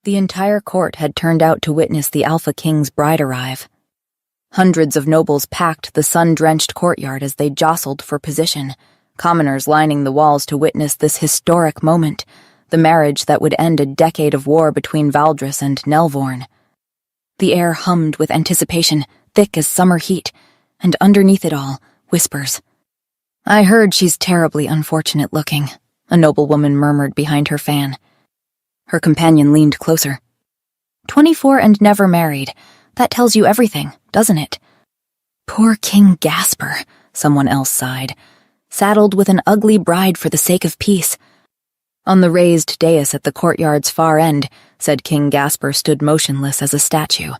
The entire court had turned out to witness the Alpha King's bride arrive. Hundreds of nobles packed the sun-drenched courtyard as they jostled for position, commoners lining the walls to witness this historic moment, the marriage that would end a decade of war between Valdris and Nelvorn. The air hummed with anticipation, thick as summer heat, and underneath it all, whispers. "I heard she's terribly unfortunate looking," a noblewoman murmured behind her fan. Her companion leaned closer. 24 and never married. That tells you everything, doesn't it? "Poor King Gasper," someone else sighed, "saddled with an ugly bride for the sake of peace." On the raised dais at the courtyard's far end, said King Gasper stood motionless as a statue.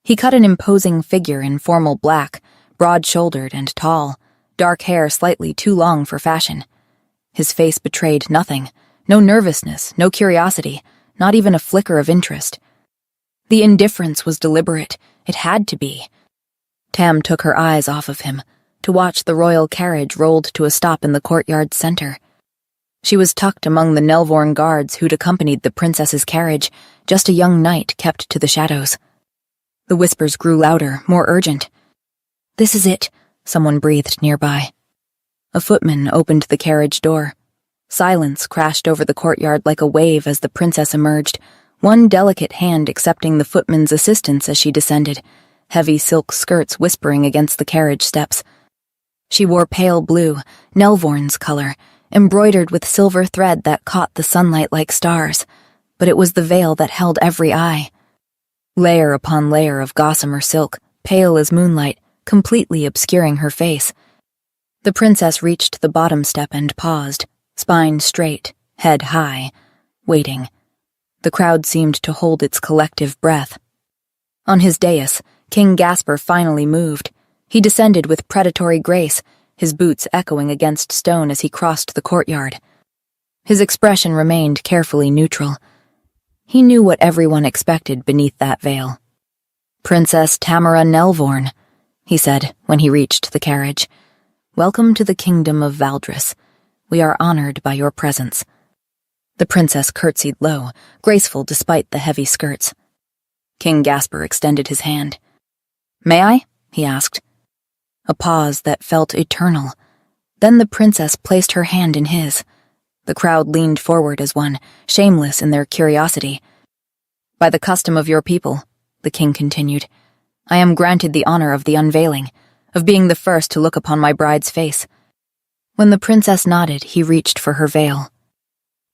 He cut an imposing figure in formal black, broad-shouldered and tall, dark hair slightly too long for fashion. His face betrayed nothing, no nervousness, no curiosity, not even a flicker of interest. The indifference was deliberate. It had to be. Tam took her eyes off of him, to watch the royal carriage rolled to a stop in the courtyard's center. She was tucked among the Nelvorn guards who'd accompanied the princess's carriage, just a young knight kept to the shadows. The whispers grew louder, more urgent. "This is it," someone breathed nearby. A footman opened the carriage door. Silence crashed over the courtyard like a wave as the princess emerged, one delicate hand accepting the footman's assistance as she descended, heavy silk skirts whispering against the carriage steps. She wore pale blue, Nelvorn's color, embroidered with silver thread that caught the sunlight like stars, but it was the veil that held every eye. Layer upon layer of gossamer silk, pale as moonlight, completely obscuring her face. The princess reached the bottom step and paused, spine straight, head high, waiting. The crowd seemed to hold its collective breath. On his dais, King Gasper finally moved. He descended with predatory grace, his boots echoing against stone as he crossed the courtyard. His expression remained carefully neutral. He knew what everyone expected beneath that veil. "Princess Tamara Nelvorn," he said when he reached the carriage. "Welcome to the kingdom of Valdris. We are honored by your presence." The princess curtsied low, graceful despite the heavy skirts. King Gasper extended his hand. "May I?" he asked. A pause that felt eternal. Then the princess placed her hand in his. The crowd leaned forward as one, shameless in their curiosity. "By the custom of your people," the king continued, "I am granted the honor of the unveiling, of being the first to look upon my bride's face." When the princess nodded, he reached for her veil.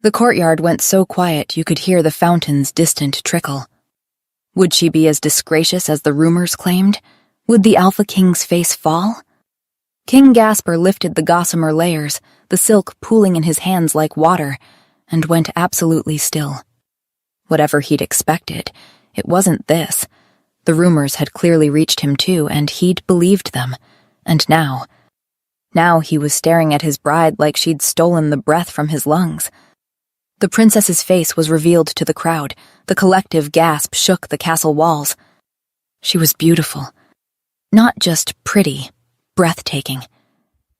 The courtyard went so quiet you could hear the fountain's distant trickle. Would she be as disgracious as the rumors claimed? Would the Alpha King's face fall? King Gasper lifted the gossamer layers, the silk pooling in his hands like water, and went absolutely still. Whatever he'd expected, it wasn't this. The rumors had clearly reached him too, and he'd believed them. And now he was staring at his bride like she'd stolen the breath from his lungs. The princess's face was revealed to the crowd. The collective gasp shook the castle walls. She was beautiful. Not just pretty, breathtaking.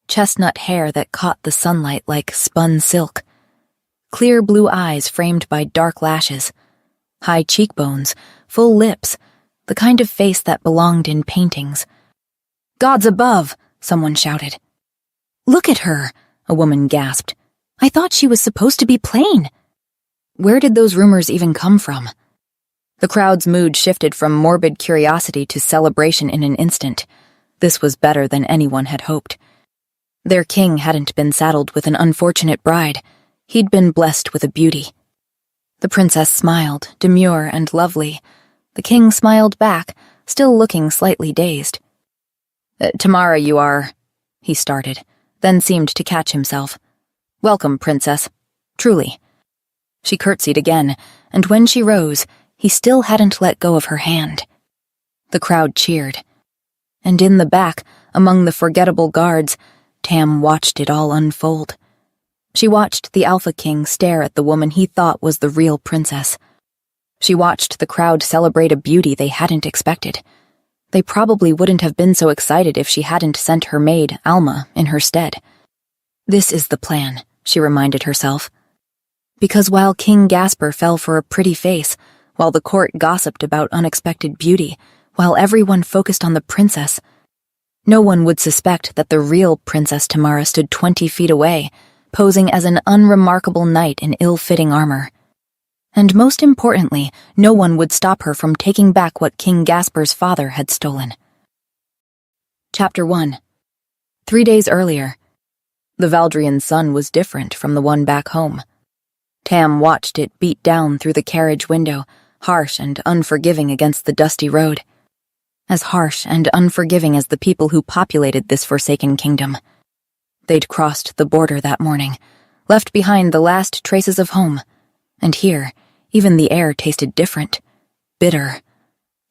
Chestnut hair that caught the sunlight like spun silk. Clear blue eyes framed by dark lashes. High cheekbones, full lips, the kind of face that belonged in paintings. "Gods above!" someone shouted. "Look at her!" a woman gasped. "I thought she was supposed to be plain." Where did those rumors even come from? The crowd's mood shifted from morbid curiosity to celebration in an instant. This was better than anyone had hoped. Their king hadn't been saddled with an unfortunate bride. He'd been blessed with a beauty. The princess smiled, demure and lovely. The king smiled back, still looking slightly dazed. "Tamara, you are—" he started, then seemed to catch himself. "Welcome, princess. Truly." She curtsied again, and when she rose, he still hadn't let go of her hand. The crowd cheered. And in the back, among the forgettable guards, Tam watched it all unfold. She watched the Alpha King stare at the woman he thought was the real princess. She watched the crowd celebrate a beauty they hadn't expected. They probably wouldn't have been so excited if she hadn't sent her maid, Alma, in her stead. This is the plan, she reminded herself. Because while King Gasper fell for a pretty face, while the court gossiped about unexpected beauty, while everyone focused on the princess, no one would suspect that the real Princess Tamara stood 20 feet away, posing as an unremarkable knight in ill-fitting armor. And most importantly, no one would stop her from taking back what King Gasper's father had stolen. Chapter 1. 3 days earlier. The Valdrian sun was different from the one back home. Tam watched it beat down through the carriage window, harsh and unforgiving against the dusty road. As harsh and unforgiving as the people who populated this forsaken kingdom. They'd crossed the border that morning, left behind the last traces of home, and here, even the air tasted different, bitter,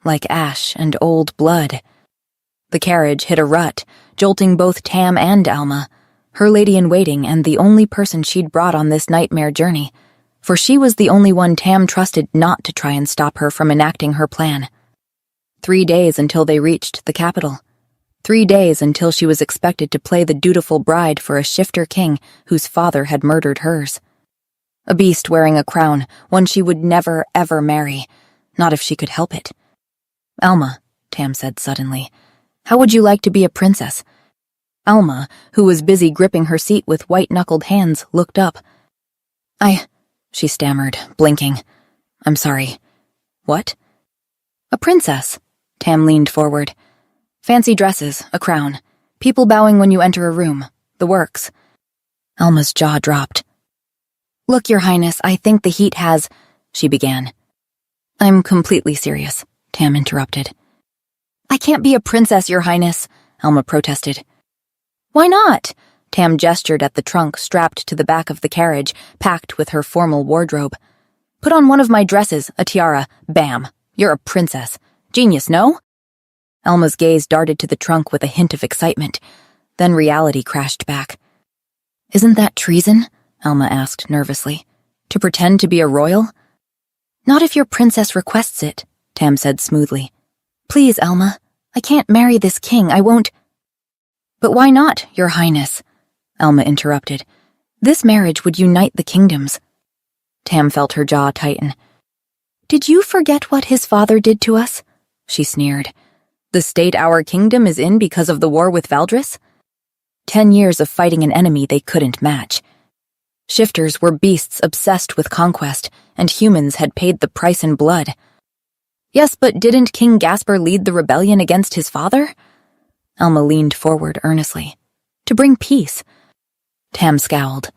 like ash and old blood. The carriage hit a rut, jolting both Tam and Alma, her lady-in-waiting and the only person she'd brought on this nightmare journey, for she was the only one Tam trusted not to try and stop her from enacting her plan. 3 days until they reached the capital. 3 days until she was expected to play the dutiful bride for a shifter king whose father had murdered hers. A beast wearing a crown, one she would never, ever marry, not if she could help it. "Alma," Tam said suddenly, "how would you like to be a princess?" Alma, who was busy gripping her seat with white-knuckled hands, looked up. She stammered, blinking. "I'm sorry." "What?" "A princess." Tam leaned forward. "Fancy dresses, a crown, people bowing when you enter a room, the works." Alma's jaw dropped. "Look, Your Highness, I think the heat has—" she began. "I'm completely serious," Tam interrupted. "I can't be a princess, Your Highness," Alma protested. "Why not?" Tam gestured at the trunk strapped to the back of the carriage, packed with her formal wardrobe. "Put on one of my dresses, a tiara, bam. You're a princess. Genius, no?" Alma's gaze darted to the trunk with a hint of excitement. Then reality crashed back. "Isn't that treason?" Alma asked nervously. "To pretend to be a royal?" "Not if your princess requests it," Tam said smoothly. "Please, Alma, I can't marry this king, I won't—" "But why not, Your Highness?" Alma interrupted. "This marriage would unite the kingdoms." Tam felt her jaw tighten. "Did you forget what his father did to us?" she sneered. "The state our kingdom is in because of the war with Valdris? 10 years of fighting an enemy they couldn't match. Shifters were beasts obsessed with conquest, and humans had paid the price in blood. Yes, but didn't King Gasper lead the rebellion against his father?" Alma leaned forward earnestly. "To bring peace." Tam scowled.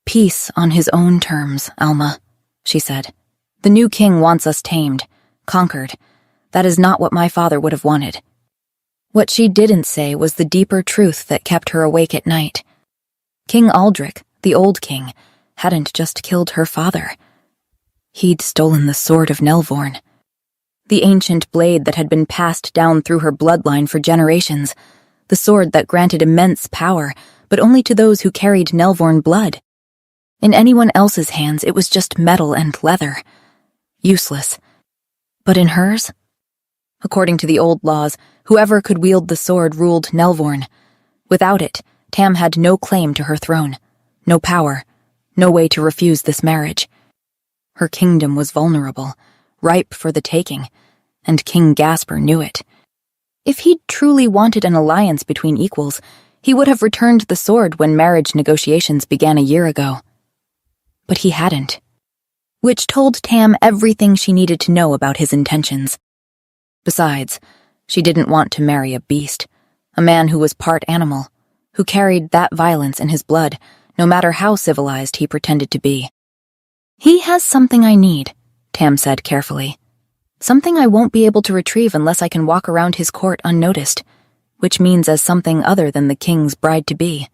"Peace on his own terms, Alma," she said. "The new king wants us tamed, conquered. That is not what my father would have wanted." What she didn't say was the deeper truth that kept her awake at night. King Aldrich, the old king, hadn't just killed her father. He'd stolen the sword of Nelvorn. The ancient blade that had been passed down through her bloodline for generations. The sword that granted immense power, but only to those who carried Nelvorn blood. In anyone else's hands, it was just metal and leather. Useless. But in hers? According to the old laws, whoever could wield the sword ruled Nelvorn. Without it, Tam had no claim to her throne, no power, no way to refuse this marriage. Her kingdom was vulnerable, ripe for the taking, and King Gasper knew it. If he'd truly wanted an alliance between equals, he would have returned the sword when marriage negotiations began a year ago. But he hadn't. Which told Tam everything she needed to know about his intentions. Besides, she didn't want to marry a beast, a man who was part animal, who carried that violence in his blood, no matter how civilized he pretended to be. "He has something I need," Tam said carefully. "Something I won't be able to retrieve unless I can walk around his court unnoticed, which means as something other than the king's bride-to-be."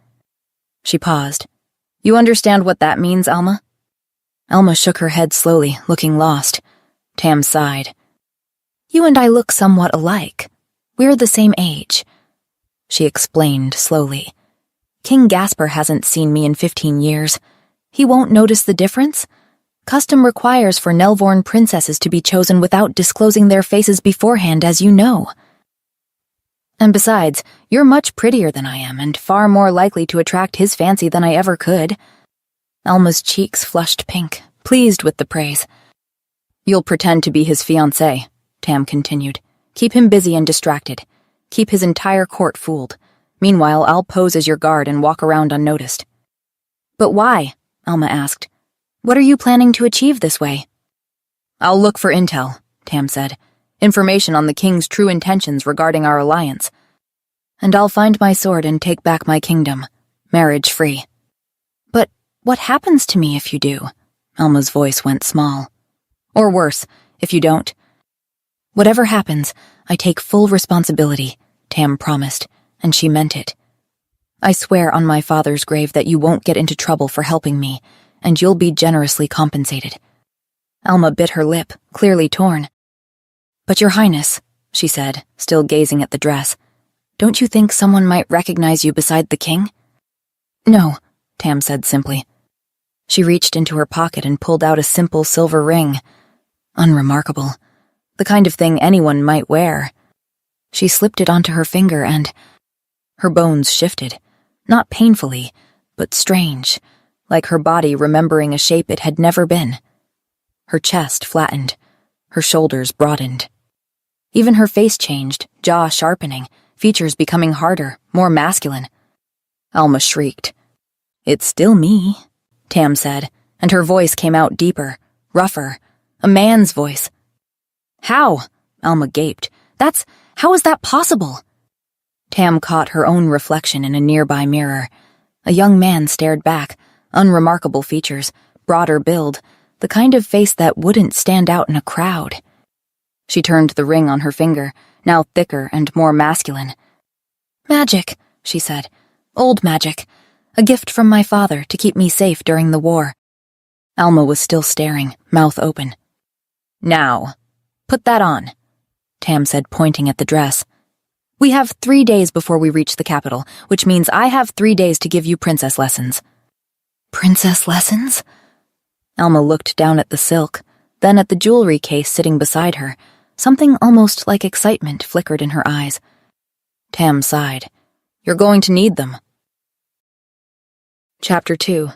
She paused. "You understand what that means, Alma?" Alma shook her head slowly, looking lost. Tam sighed. "You and I look somewhat alike. We're the same age." She explained slowly. "King Gasper hasn't seen me in 15 years. He won't notice the difference? Custom requires for Nelvorn princesses to be chosen without disclosing their faces beforehand, as you know. And besides, you're much prettier than I am and far more likely to attract his fancy than I ever could." Alma's cheeks flushed pink, pleased with the praise. You'll pretend to be his fiancée, Tam continued. Keep him busy and distracted. Keep his entire court fooled. Meanwhile, I'll pose as your guard and walk around unnoticed. But why? Alma asked. What are you planning to achieve this way? I'll look for intel, Tam said. Information on the king's true intentions regarding our alliance. And I'll find my sword and take back my kingdom, marriage-free. But what happens to me if you do? Alma's voice went small. Or worse, if you don't. Whatever happens, I take full responsibility, Tam promised, and she meant it. I swear on my father's grave that you won't get into trouble for helping me, and you'll be generously compensated. Alma bit her lip, clearly torn. But Your Highness, she said, still gazing at the dress, don't you think someone might recognize you beside the king? No, Tam said simply. She reached into her pocket and pulled out a simple silver ring. Unremarkable. The kind of thing anyone might wear. She slipped it onto her finger and her bones shifted, not painfully, but strange, like her body remembering a shape it had never been. Her chest flattened, her shoulders broadened. Even her face changed, jaw sharpening, features becoming harder, more masculine. Alma shrieked. It's still me, Tam said, and her voice came out deeper, rougher, a man's voice. How? Alma gaped. How is that possible? Tam caught her own reflection in a nearby mirror. A young man stared back, unremarkable features, broader build, the kind of face that wouldn't stand out in a crowd. She turned the ring on her finger, now thicker and more masculine. Magic, she said. Old magic. A gift from my father to keep me safe during the war. Alma was still staring, mouth open. Now, put that on, Tam said, pointing at the dress. We have 3 days before we reach the capital, which means I have 3 days to give you princess lessons. Princess lessons? Alma looked down at the silk, then at the jewelry case sitting beside her. Something almost like excitement flickered in her eyes. Tam sighed. You're going to need them. Chapter 2.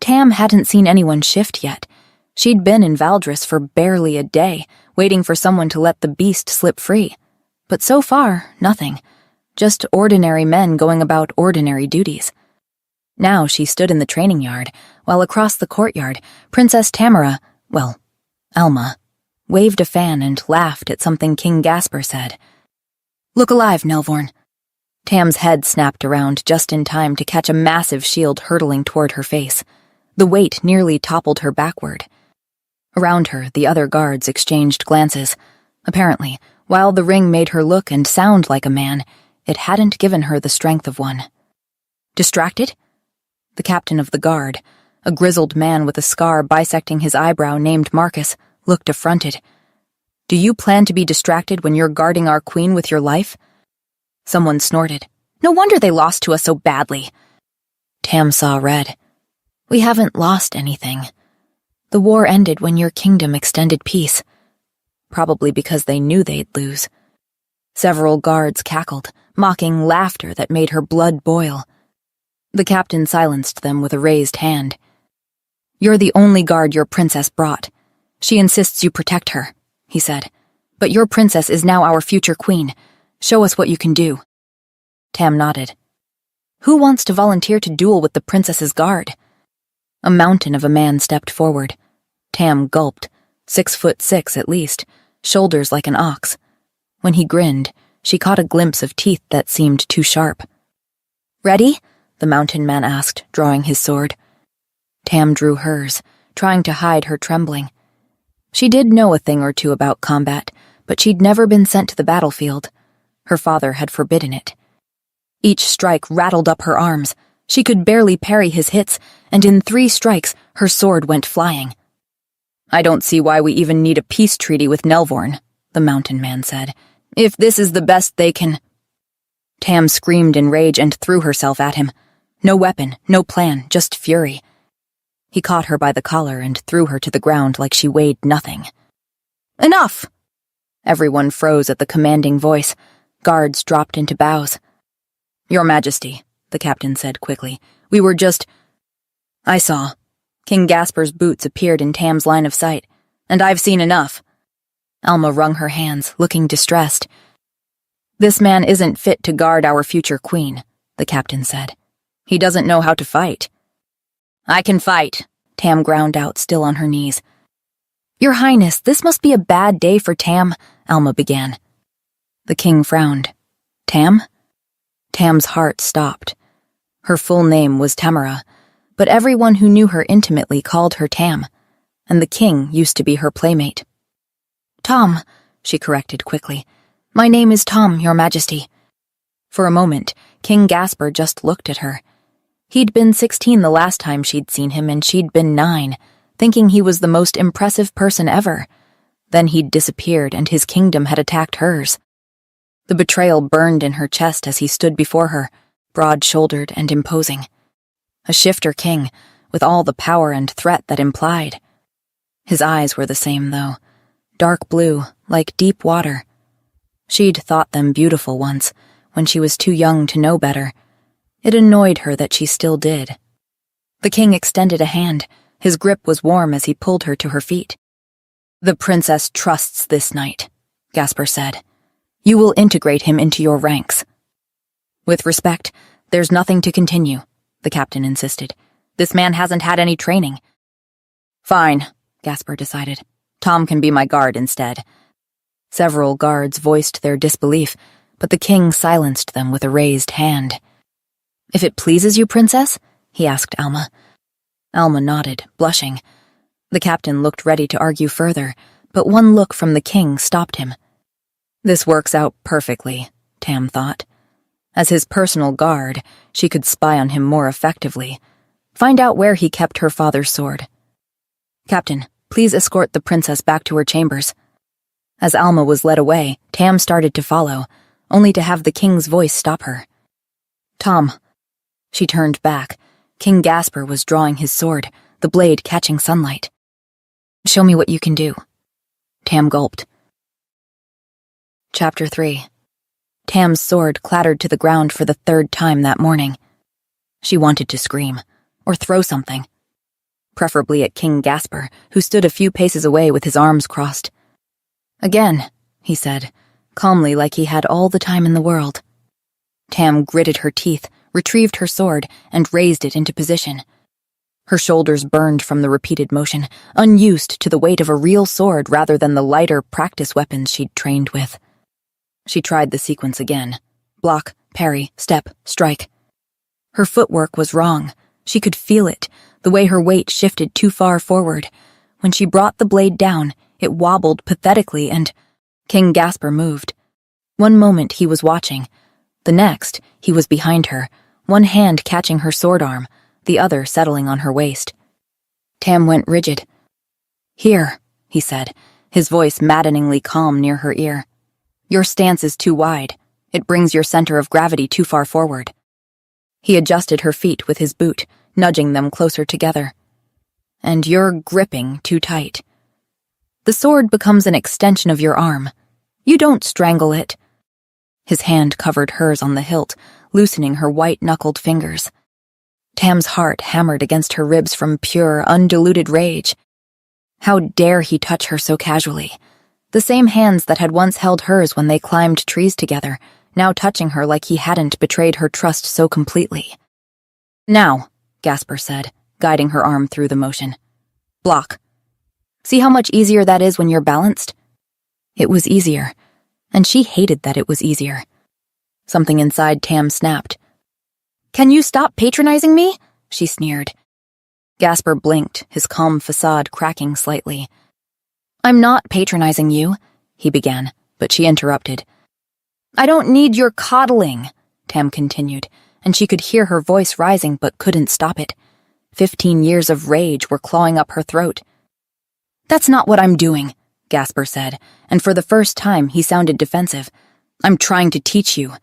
Tam hadn't seen anyone shift yet. She'd been in Valdris for barely a day, waiting for someone to let the beast slip free. But so far, nothing. Just ordinary men going about ordinary duties. Now she stood in the training yard, while across the courtyard, Princess Tamara, Alma, waved a fan and laughed at something King Gasper said. Look alive, Nelvorn. Tam's head snapped around just in time to catch a massive shield hurtling toward her face. The weight nearly toppled her backward. Around her, the other guards exchanged glances. Apparently, while the ring made her look and sound like a man, it hadn't given her the strength of one. Distracted? The captain of the guard, a grizzled man with a scar bisecting his eyebrow named Marcus, looked affronted. Do you plan to be distracted when you're guarding our queen with your life? Someone snorted. No wonder they lost to us so badly. Tam saw red. We haven't lost anything. The war ended when your kingdom extended peace. Probably because they knew they'd lose. Several guards cackled, mocking laughter that made her blood boil. The captain silenced them with a raised hand. You're the only guard your princess brought. She insists you protect her, he said. But your princess is now our future queen. Show us what you can do. Tam nodded. Who wants to volunteer to duel with the princess's guard? A mountain of a man stepped forward. Tam gulped, 6'6" at least, shoulders like an ox. When he grinned, she caught a glimpse of teeth that seemed too sharp. Ready? The mountain man asked, drawing his sword. Tam drew hers, trying to hide her trembling. She did know a thing or two about combat, but she'd never been sent to the battlefield. Her father had forbidden it. Each strike rattled up her arms. She could barely parry his hits, and in 3 strikes, her sword went flying. I don't see why we even need a peace treaty with Nelvorn, the mountain man said. If this is the best they can... Tam screamed in rage and threw herself at him. No weapon, no plan, just fury. He caught her by the collar and threw her to the ground like she weighed nothing. Enough! Everyone froze at the commanding voice. Guards dropped into bows. Your Majesty, the captain said quickly. We were just... I saw. King Gasper's boots appeared in Tam's line of sight, and I've seen enough. Alma wrung her hands, looking distressed. This man isn't fit to guard our future queen, the captain said. He doesn't know how to fight. I can fight, Tam ground out, still on her knees. Your Highness, this must be a bad day for Tam, Alma began. The king frowned. Tam? Tam's heart stopped. Her full name was Tamara, but everyone who knew her intimately called her Tam, and the king used to be her playmate. Tom, she corrected quickly. My name is Tom, Your Majesty. For a moment, King Gasper just looked at her. He'd been 16 the last time she'd seen him, and she'd been 9, thinking he was the most impressive person ever. Then he'd disappeared, and his kingdom had attacked hers. The betrayal burned in her chest as he stood before her, broad-shouldered and imposing. A shifter king, with all the power and threat that implied. His eyes were the same, though. Dark blue, like deep water. She'd thought them beautiful once, when she was too young to know better. It annoyed her that she still did. The king extended a hand. His grip was warm as he pulled her to her feet. The princess trusts this knight, Gasper said. You will integrate him into your ranks. With respect, there's nothing to continue, the captain insisted. This man hasn't had any training. Fine, Gasper decided. Tom can be my guard instead. Several guards voiced their disbelief, but the king silenced them with a raised hand. If it pleases you, princess? He asked Alma. Alma nodded, blushing. The captain looked ready to argue further, but one look from the king stopped him. This works out perfectly, Tam thought. As his personal guard, she could spy on him more effectively. Find out where he kept her father's sword. Captain, please escort the princess back to her chambers. As Alma was led away, Tam started to follow, only to have the king's voice stop her. Tom. She turned back. King Gasper was drawing his sword, the blade catching sunlight. Show me what you can do. Tam gulped. Chapter 3. Tam's sword clattered to the ground for the 3rd time that morning. She wanted to scream, or throw something. Preferably at King Gasper, who stood a few paces away with his arms crossed. Again, he said, calmly like he had all the time in the world. Tam gritted her teeth, retrieved her sword, and raised it into position. Her shoulders burned from the repeated motion, unused to the weight of a real sword rather than the lighter practice weapons she'd trained with. She tried the sequence again. Block, parry, step, strike. Her footwork was wrong. She could feel it, the way her weight shifted too far forward. When she brought the blade down, it wobbled pathetically and King Gasper moved. One moment he was watching. The next, he was behind her, one hand catching her sword arm, the other settling on her waist. Tam went rigid. Here, he said, his voice maddeningly calm near her ear. Your stance is too wide. It brings your center of gravity too far forward. He adjusted her feet with his boot, nudging them closer together. And you're gripping too tight. The sword becomes an extension of your arm. You don't strangle it. His hand covered hers on the hilt, loosening her white-knuckled fingers. Tam's heart hammered against her ribs from pure, undiluted rage. How dare he touch her so casually? The same hands that had once held hers when they climbed trees together, now touching her like he hadn't betrayed her trust so completely. Now, Gasper said, guiding her arm through the motion. Block. See how much easier that is when you're balanced? It was easier, and she hated that it was easier. Something inside Tam snapped. Can you stop patronizing me? She sneered. Gasper blinked, his calm facade cracking slightly. I'm not patronizing you, he began, but she interrupted. I don't need your coddling, Tam continued, and she could hear her voice rising but couldn't stop it. 15 years of rage were clawing up her throat. That's not what I'm doing, Gasper said, and for the first time he sounded defensive. I'm trying to teach you.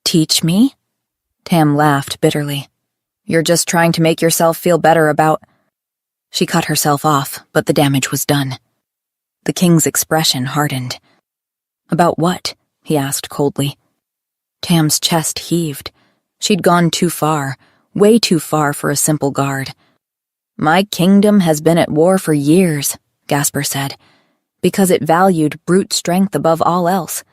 Teach me? Tam laughed bitterly. You're just trying to make yourself feel better about... She cut herself off, but the damage was done. The king's expression hardened. About what? He asked coldly. Tam's chest heaved. She'd gone too far, way too far for a simple guard. "My kingdom has been at war for years," Gasper said, "because it valued brute strength above all else.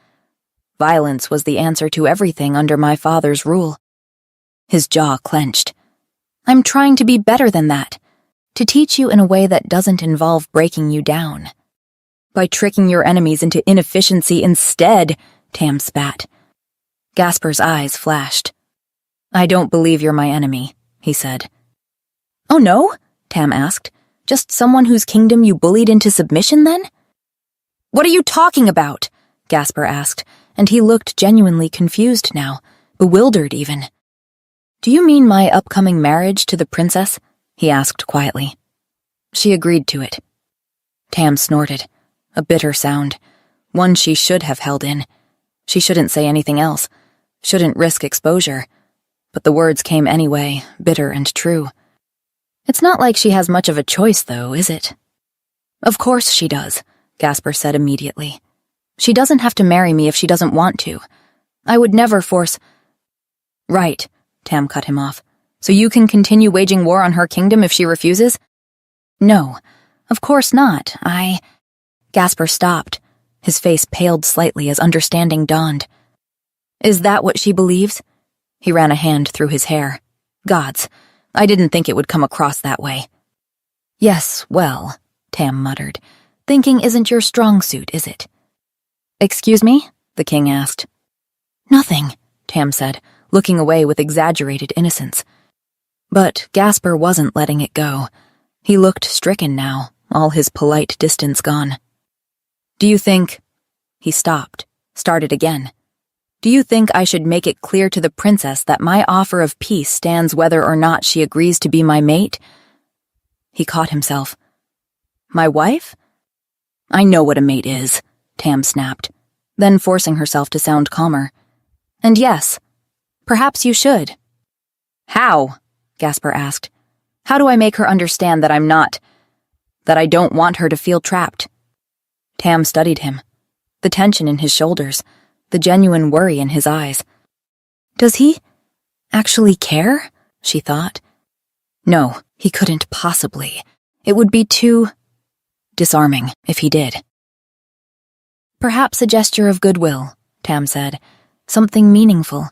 Violence was the answer to everything under my father's rule." His jaw clenched. "I'm trying to be better than that, to teach you in a way that doesn't involve breaking you down. By tricking your enemies into inefficiency instead," Tam spat. Gasper's eyes flashed. "I don't believe you're my enemy," he said. "Oh no?" Tam asked. "Just someone whose kingdom you bullied into submission, then?" "What are you talking about?" Gasper asked, and he looked genuinely confused now, bewildered even. "Do you mean my upcoming marriage to the princess?" he asked quietly. She agreed to it. Tam snorted, a bitter sound, one she should have held in. She shouldn't say anything else, shouldn't risk exposure, but the words came anyway, bitter and true. "It's not like she has much of a choice, though, is it?" "Of course she does," Gasper said immediately. "She doesn't have to marry me if she doesn't want to. I would never force—" "Right," Tam cut him off. "So you can continue waging war on her kingdom if she refuses?" "No, of course not. Gasper stopped. His face paled slightly as understanding dawned. "Is that what she believes?" He ran a hand through his hair. "Gods, I didn't think it would come across that way." "Yes, well," Tam muttered. "Thinking isn't your strong suit, is it?" "Excuse me?" the king asked. "Nothing," Tam said, looking away with exaggerated innocence. But Gasper wasn't letting it go. He looked stricken now, all his polite distance gone. "Do you think—" He stopped, started again. "Do you think I should make it clear to the princess that my offer of peace stands whether or not she agrees to be my mate?" He caught himself. "My wife?" "I know what a mate is," Tam snapped, then forcing herself to sound calmer. "And yes, perhaps you should." "How?" Gasper asked. "How do I make her understand that that I don't want her to feel trapped?" Tam studied him, the tension in his shoulders, the genuine worry in his eyes. "Does he actually care?" she thought. No, he couldn't possibly. It would be too disarming if he did. "Perhaps a gesture of goodwill," Tam said. "Something meaningful,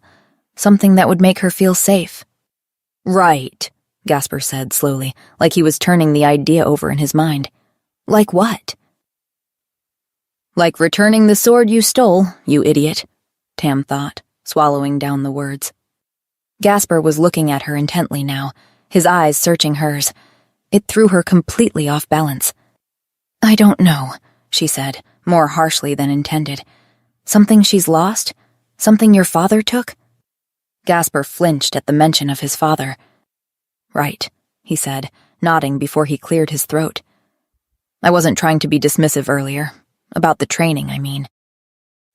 something that would make her feel safe." "Right," Gasper said slowly, like he was turning the idea over in his mind. "Like what?" "Like returning the sword you stole, you idiot," Tam thought, swallowing down the words. Gasper was looking at her intently now, his eyes searching hers. It threw her completely off balance. "I don't know," she said, more harshly than intended. "Something she's lost? Something your father took?" Gasper flinched at the mention of his father. "Right," he said, nodding before he cleared his throat. "I wasn't trying to be dismissive earlier. About the training, I mean."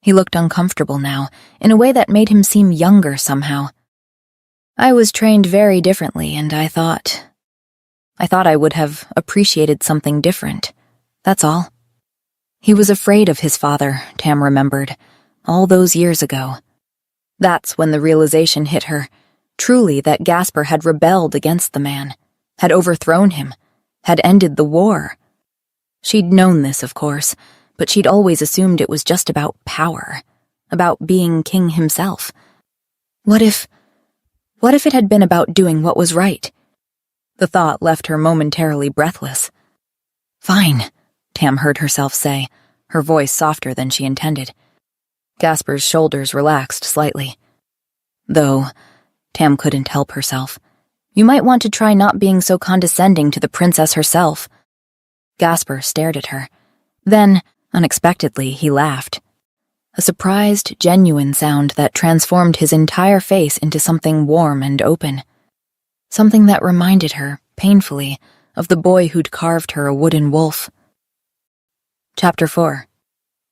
He looked uncomfortable now, in a way that made him seem younger somehow. "I was trained very differently, and I thought I would have appreciated something different. That's all." He was afraid of his father, Tam remembered, all those years ago. That's when the realization hit her, truly that Gasper had rebelled against the man, had overthrown him, had ended the war. She'd known this, of course, but she'd always assumed it was just about power, about being king himself. What if it had been about doing what was right? The thought left her momentarily breathless. "Fine," Tam heard herself say, her voice softer than she intended. Gasper's shoulders relaxed slightly. "Though," Tam couldn't help herself, "you might want to try not being so condescending to the princess herself." Gasper stared at her. Then, unexpectedly, he laughed. A surprised, genuine sound that transformed his entire face into something warm and open. Something that reminded her, painfully, of the boy who'd carved her a wooden wolf. Chapter 4.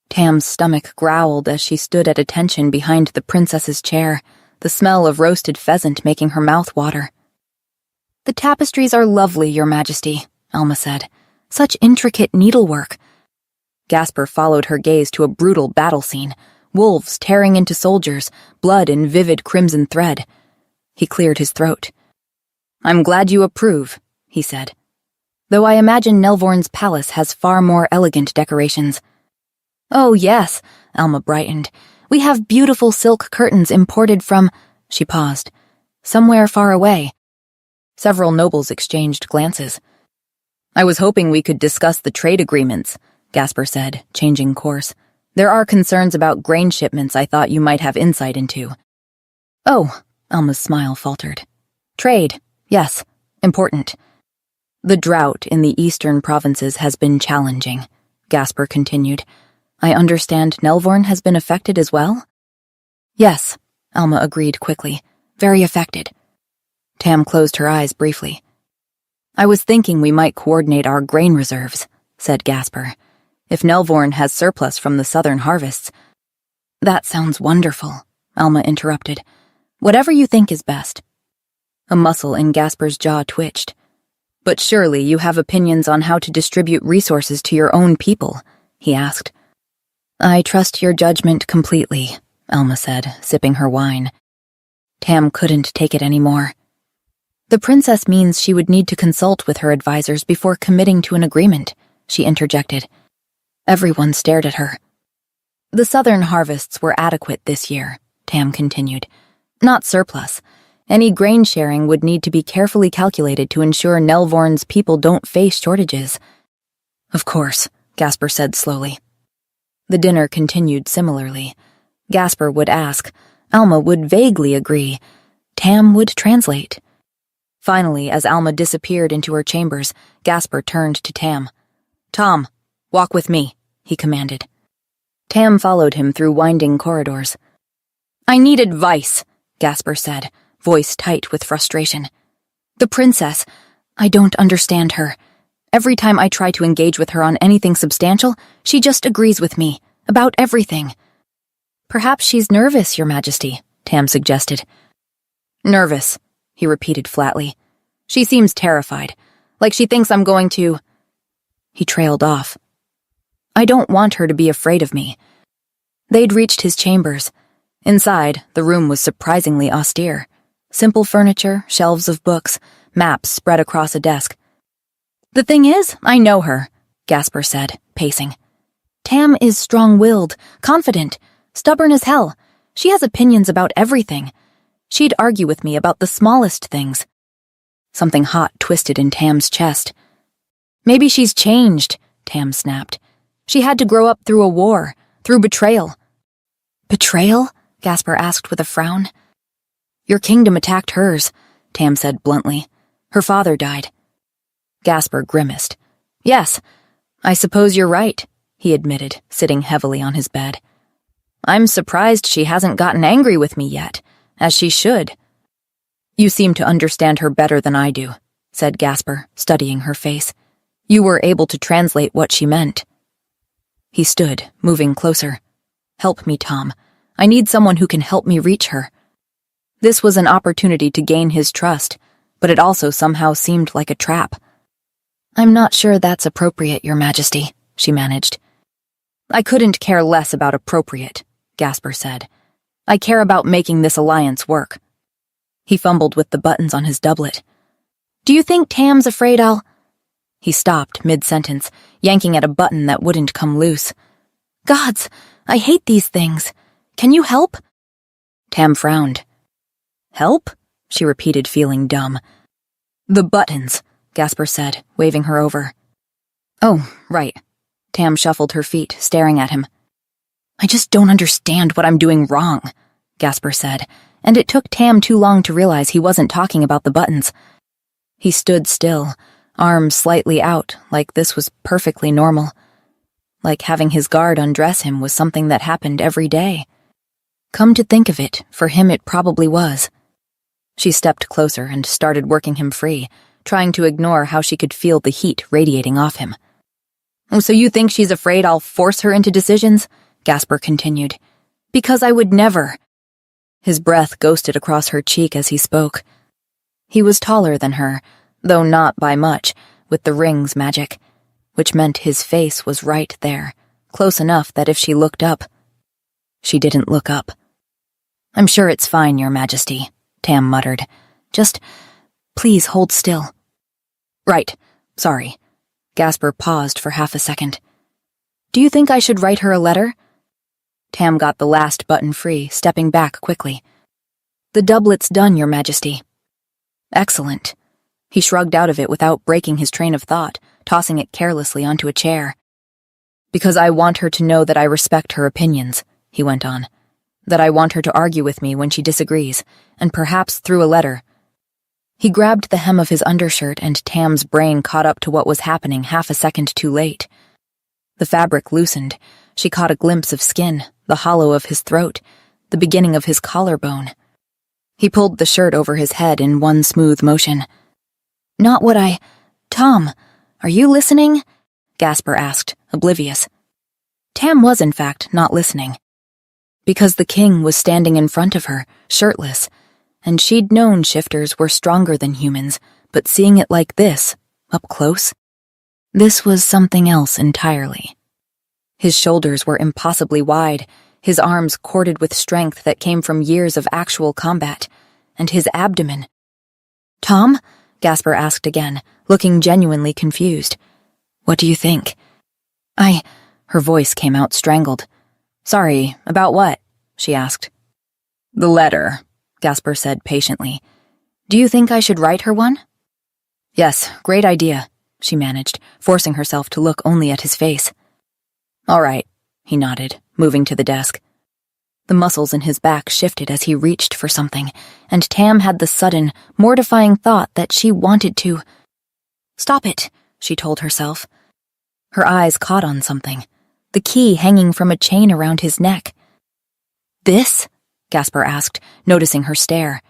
Tam's stomach growled as she stood at attention behind the princess's chair, the smell of roasted pheasant making her mouth water. "The tapestries are lovely, Your Majesty," Alma said. "Such intricate needlework." Gasper followed her gaze to a brutal battle scene, wolves tearing into soldiers, blood in vivid crimson thread. He cleared his throat. I'm glad you approve, he said. Though I imagine Nelvorn's palace has far more elegant decorations. Oh, yes, Alma brightened. We have beautiful silk curtains imported from— She paused. Somewhere far away. Several nobles exchanged glances. I was hoping we could discuss the trade agreements, Gasper said, changing course. There are concerns about grain shipments I thought you might have insight into. Oh, Alma's smile faltered. Trade, yes, important. The drought in the eastern provinces has been challenging, Gasper continued. I understand Nelvorn has been affected as well? Yes, Alma agreed quickly. Very affected. Tam closed her eyes briefly. I was thinking we might coordinate our grain reserves, said Gasper. If Nelvorn has surplus from the southern harvests. That sounds wonderful, Alma interrupted. Whatever you think is best. A muscle in Gasper's jaw twitched. But surely you have opinions on how to distribute resources to your own people, he asked. I trust your judgment completely, Alma said, sipping her wine. Tam couldn't take it anymore. The princess means she would need to consult with her advisors before committing to an agreement, she interjected. Everyone stared at her. The southern harvests were adequate this year, Tam continued. Not surplus. Any grain sharing would need to be carefully calculated to ensure Nelvorn's people don't face shortages. Of course, Gasper said slowly. The dinner continued similarly. Gasper would ask. Alma would vaguely agree. Tam would translate. Finally, as Alma disappeared into her chambers, Gasper turned to Tam. Tom, walk with me, he commanded. Tam followed him through winding corridors. I need advice, Gasper said, voice tight with frustration. The princess, I don't understand her. Every time I try to engage with her on anything substantial, she just agrees with me, about everything. Perhaps she's nervous, Your Majesty, Tam suggested. Nervous, he repeated flatly. She seems terrified, like she thinks I'm going to— He trailed off. I don't want her to be afraid of me. They'd reached his chambers. Inside, the room was surprisingly austere. Simple furniture, shelves of books, maps spread across a desk. The thing is, I know her, Gasper said, pacing. Tam is strong-willed, confident, stubborn as hell. She has opinions about everything. She'd argue with me about the smallest things. Something hot twisted in Tam's chest. Maybe she's changed, Tam snapped. She had to grow up through a war, through betrayal. Betrayal? Gasper asked with a frown. Your kingdom attacked hers, Tam said bluntly. Her father died. Gasper grimaced. Yes, I suppose you're right, he admitted, sitting heavily on his bed. I'm surprised she hasn't gotten angry with me yet, as she should. You seem to understand her better than I do, said Gasper, studying her face. You were able to translate what she meant. He stood, moving closer. Help me, Tom. I need someone who can help me reach her. This was an opportunity to gain his trust, but it also somehow seemed like a trap. I'm not sure that's appropriate, Your Majesty, she managed. I couldn't care less about appropriate, Gasper said. I care about making this alliance work. He fumbled with the buttons on his doublet. Do you think Tam's afraid I'll— He stopped mid-sentence, yanking at a button that wouldn't come loose. Gods, I hate these things. Can you help? Tam frowned. Help? She repeated, feeling dumb. The buttons, Gasper said, waving her over. Oh, right. Tam shuffled her feet, staring at him. I just don't understand what I'm doing wrong, Gasper said, and it took Tam too long to realize he wasn't talking about the buttons. He stood still, arms slightly out, like this was perfectly normal. Like having his guard undress him was something that happened every day. Come to think of it, for him it probably was. She stepped closer and started working him free, trying to ignore how she could feel the heat radiating off him. So you think she's afraid I'll force her into decisions? Gasper continued. Because I would never. His breath ghosted across her cheek as he spoke. He was taller than her, though not by much, with the ring's magic, which meant his face was right there, close enough that if she looked up— She didn't look up. I'm sure it's fine, Your Majesty, Tam muttered. Just Please hold still. Right. Sorry. Gasper paused for half a second. Do you think I should write her a letter? Tam got the last button free, stepping back quickly. The doublet's done, Your Majesty. Excellent. He shrugged out of it without breaking his train of thought, tossing it carelessly onto a chair. Because I want her to know that I respect her opinions, he went on. That I want her to argue with me when she disagrees, and perhaps through a letter. He grabbed the hem of his undershirt and Tam's brain caught up to what was happening half a second too late. The fabric loosened. She caught a glimpse of skin, the hollow of his throat, the beginning of his collarbone. He pulled the shirt over his head in one smooth motion. Not what I... Tom, are you listening? Gasper asked, oblivious. Tam was, in fact, not listening. Because the king was standing in front of her, shirtless, and she'd known shifters were stronger than humans, but seeing it like this, up close, this was something else entirely. His shoulders were impossibly wide, his arms corded with strength that came from years of actual combat, and his abdomen. Tom? Gasper asked again, looking genuinely confused. What do you think? Her voice came out strangled. Sorry, about what? She asked. The letter, Gasper said patiently. Do you think I should write her one? Yes, great idea, she managed, forcing herself to look only at his face. All right, he nodded, moving to the desk. The muscles in his back shifted as he reached for something, and Tam had the sudden, mortifying thought that she wanted to... Stop it, she told herself. Her eyes caught on something, the key hanging from a chain around his neck. This? Gasper asked, noticing her stare.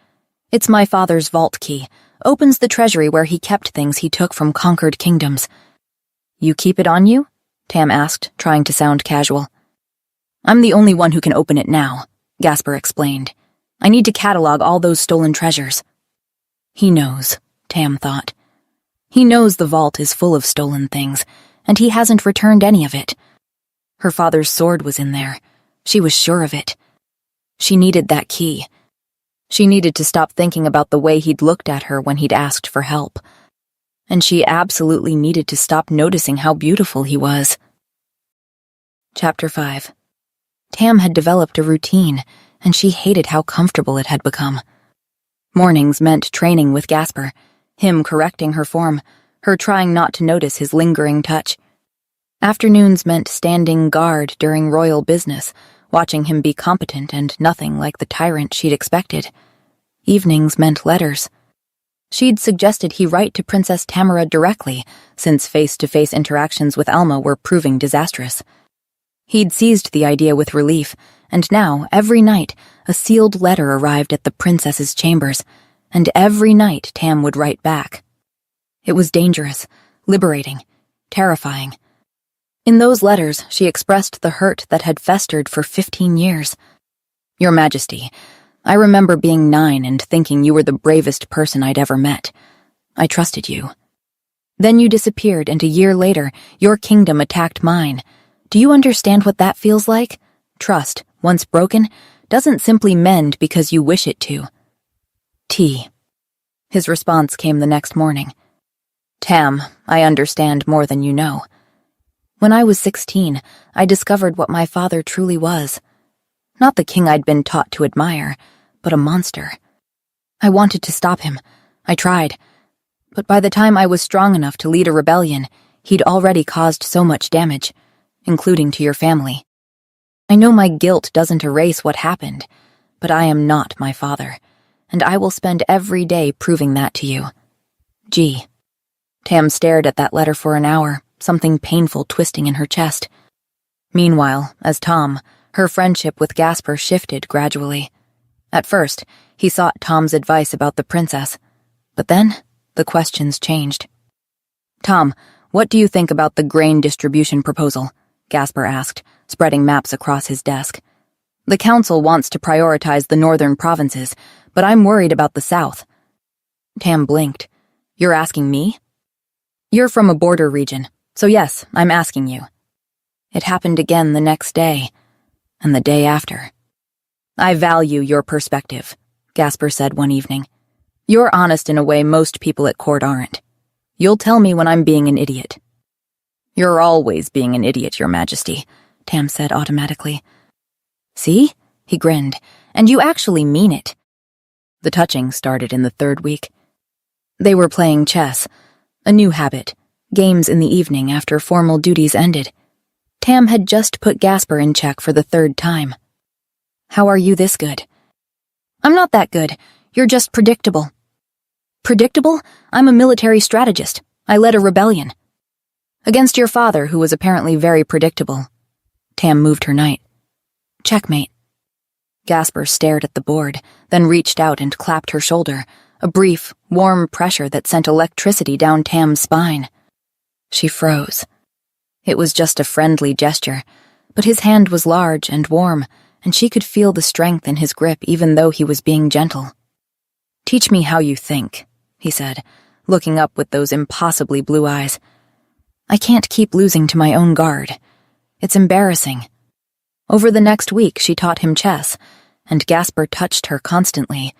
It's my father's vault key. Opens the treasury where he kept things he took from conquered kingdoms. You keep it on you? Tam asked, trying to sound casual. I'm the only one who can open it now, Gasper explained. I need to catalog all those stolen treasures. He knows, Tam thought. He knows the vault is full of stolen things, and he hasn't returned any of it. Her father's sword was in there. She was sure of it. She needed that key. She needed to stop thinking about the way he'd looked at her when he'd asked for help. And she absolutely needed to stop noticing how beautiful he was. Chapter 5. Tam had developed a routine, and she hated how comfortable it had become. Mornings meant training with Gasper, him correcting her form, her trying not to notice his lingering touch. Afternoons meant standing guard during royal business, watching him be competent and nothing like the tyrant she'd expected. Evenings meant letters. She'd suggested he write to Princess Tamara directly, since face-to-face interactions with Alma were proving disastrous. He'd seized the idea with relief, and now, every night, a sealed letter arrived at the princess's chambers, and every night Tam would write back. It was dangerous, liberating, terrifying. In those letters, she expressed the hurt that had festered for 15 years. Your Majesty, I remember being 9 and thinking you were the bravest person I'd ever met. I trusted you. Then you disappeared, and a year later, your kingdom attacked mine. Do you understand what that feels like? Trust, once broken, doesn't simply mend because you wish it to. T. His response came the next morning. Tam, I understand more than you know. When I was 16, I discovered what my father truly was. Not the king I'd been taught to admire, but a monster. I wanted to stop him. I tried. But by the time I was strong enough to lead a rebellion, he'd already caused so much damage, including to your family. I know my guilt doesn't erase what happened, but I am not my father, and I will spend every day proving that to you. G. Tam stared at that letter for an hour, something painful twisting in her chest. Meanwhile, as Tom, her friendship with Gasper shifted gradually. At first, he sought Tom's advice about the princess, but then the questions changed. Tom, what do you think about the grain distribution proposal? Gasper asked, spreading maps across his desk. The council wants to prioritize the northern provinces, but I'm worried about the south. Tam blinked. You're asking me? You're from a border region, so yes, I'm asking you. It happened again the next day, and the day after. I value your perspective, Gasper said one evening. You're honest in a way most people at court aren't. You'll tell me when I'm being an idiot. You're always being an idiot, Your Majesty, Tam said automatically. See? He grinned. And you actually mean it. The touching started in the 3rd week. They were playing chess, a new habit, games in the evening after formal duties ended. Tam had just put Gasper in check for the 3rd time. How are you this good? I'm not that good. You're just predictable. Predictable? I'm a military strategist. I led a rebellion. Against your father, who was apparently very predictable. Tam moved her knight. Checkmate. Gasper stared at the board, then reached out and clapped her shoulder, a brief, warm pressure that sent electricity down Tam's spine. She froze. It was just a friendly gesture, but his hand was large and warm, and she could feel the strength in his grip even though he was being gentle. Teach me how you think, he said, looking up with those impossibly blue eyes. I can't keep losing to my own guard. It's embarrassing. Over the next week, she taught him chess, and Gasper touched her constantly.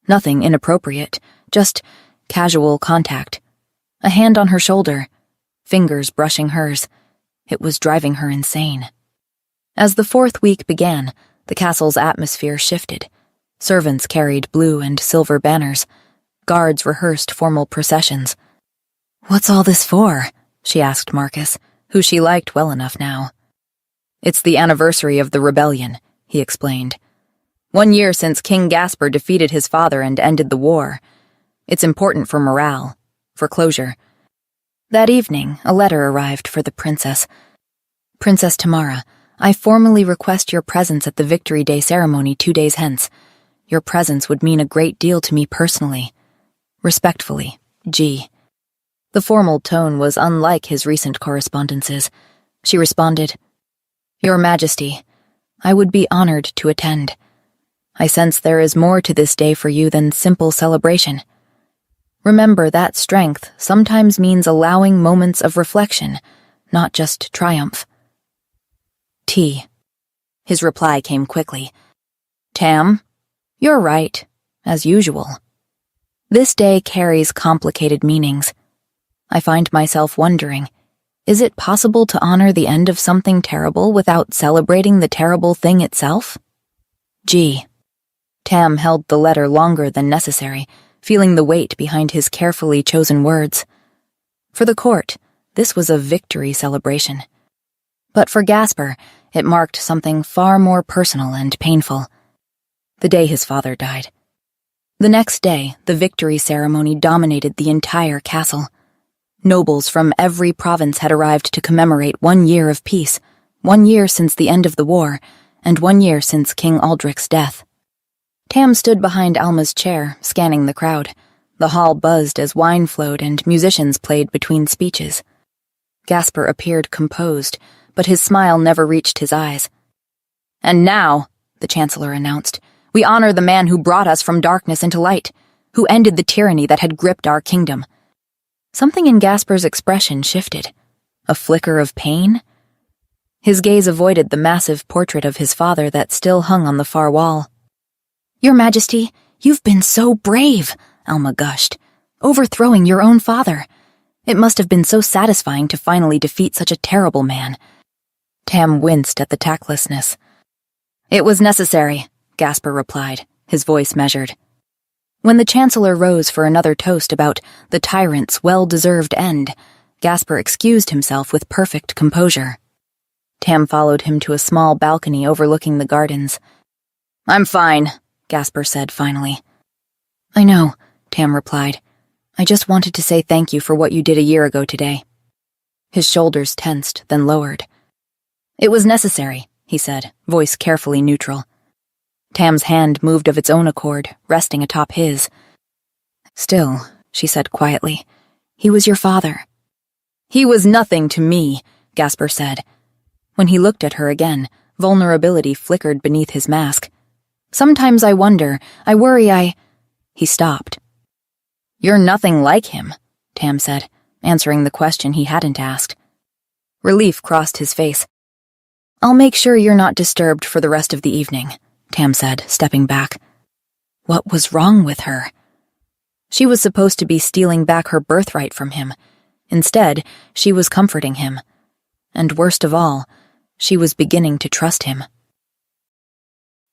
Nothing inappropriate, just casual contact. A hand on her shoulder, fingers brushing hers. It was driving her insane. As the 4th week began, the castle's atmosphere shifted. Servants carried blue and silver banners. Guards rehearsed formal processions. What's all this for? She asked Marcus, who she liked well enough now. It's the anniversary of the rebellion, he explained. 1 year since King Gasper defeated his father and ended the war. It's important for morale, for closure. That evening, a letter arrived for the princess. Princess Tamara, I formally request your presence at the Victory Day ceremony 2 days hence. Your presence would mean a great deal to me personally. Respectfully, G. The formal tone was unlike his recent correspondences. She responded, Your Majesty, I would be honored to attend. I sense there is more to this day for you than simple celebration. Remember that strength sometimes means allowing moments of reflection, not just triumph. T. His reply came quickly. Tam, you're right, as usual. This day carries complicated meanings. I find myself wondering, is it possible to honor the end of something terrible without celebrating the terrible thing itself? G. Tam held the letter longer than necessary, feeling the weight behind his carefully chosen words. For the court, this was a victory celebration. But for Gasper, it marked something far more personal and painful. The day his father died. The next day, the victory ceremony dominated the entire castle. Nobles from every province had arrived to commemorate 1 year of peace, 1 year since the end of the war, and 1 year since King Aldrich's death. Tam stood behind Alma's chair, scanning the crowd. The hall buzzed as wine flowed and musicians played between speeches. Gasper appeared composed, but his smile never reached his eyes. And now, the Chancellor announced, we honor the man who brought us from darkness into light, who ended the tyranny that had gripped our kingdom. Something in Gasper's expression shifted. A flicker of pain? His gaze avoided the massive portrait of his father that still hung on the far wall. Your Majesty, you've been so brave, Alma gushed, overthrowing your own father. It must have been so satisfying to finally defeat such a terrible man. Tam winced at the tactlessness. It was necessary, Gasper replied, his voice measured. When the Chancellor rose for another toast about the tyrant's well-deserved end, Gasper excused himself with perfect composure. Tam followed him to a small balcony overlooking the gardens. I'm fine, Gasper said finally. I know, Tam replied. I just wanted to say thank you for what you did a year ago today. His shoulders tensed, then lowered. It was necessary, he said, voice carefully neutral. Tam's hand moved of its own accord, resting atop his. Still, she said quietly, he was your father. He was nothing to me, Gasper said. When he looked at her again, vulnerability flickered beneath his mask. Sometimes I wonder, I worry He stopped. You're nothing like him, Tam said, answering the question he hadn't asked. Relief crossed his face. I'll make sure you're not disturbed for the rest of the evening, Tam said, stepping back. What was wrong with her? She was supposed to be stealing back her birthright from him. Instead, she was comforting him. And worst of all, she was beginning to trust him.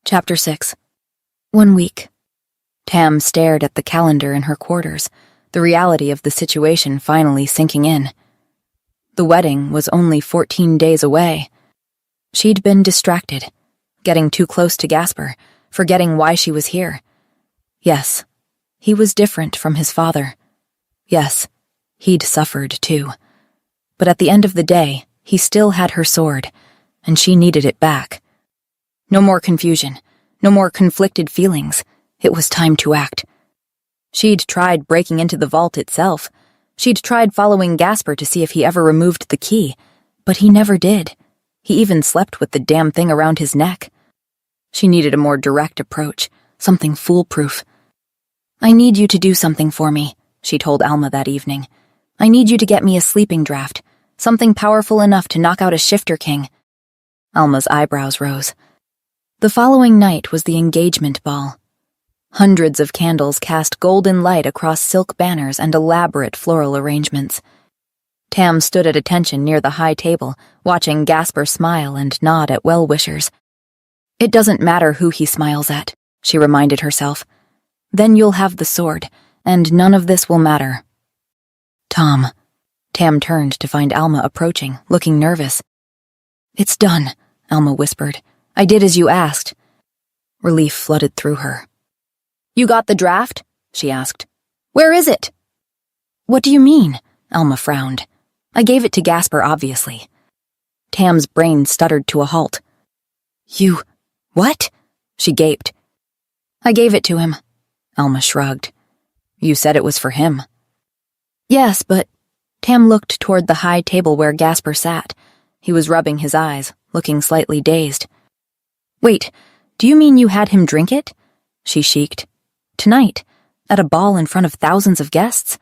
Chapter 6. 1 week. Tam stared at the calendar in her quarters, the reality of the situation finally sinking in. The wedding was only 14 days away. She'd been distracted, getting too close to Gasper, forgetting why she was here. Yes, he was different from his father. Yes, he'd suffered too. But at the end of the day, he still had her sword, and she needed it back. No more confusion, no more conflicted feelings. It was time to act. She'd tried breaking into the vault itself. She'd tried following Gasper to see if he ever removed the key, but he never did. He even slept with the damn thing around his neck. She needed a more direct approach, something foolproof. "I need you to do something for me," she told Alma that evening. "I need you to get me a sleeping draft, something powerful enough to knock out a shifter king." Alma's eyebrows rose. The following night was the engagement ball. Hundreds of candles cast golden light across silk banners and elaborate floral arrangements. Tam stood at attention near the high table, watching Gasper smile and nod at well-wishers. "It doesn't matter who he smiles at," she reminded herself. "Then you'll have the sword, and none of this will matter." "Tom." Tam turned to find Alma approaching, looking nervous. "It's done," Alma whispered. "I did as you asked." Relief flooded through her. "You got the draft?" she asked. "Where is it?" "What do you mean?" Alma frowned. "I gave it to Gasper, obviously." Tam's brain stuttered to a halt. "You... what?" she gaped. "I gave it to him," Alma shrugged. "You said it was for him." "Yes, but..." Tam looked toward the high table where Gasper sat. He was rubbing his eyes, looking slightly dazed. "Wait, do you mean you had him drink it?" she shrieked. "Tonight, at a ball in front of thousands of guests?"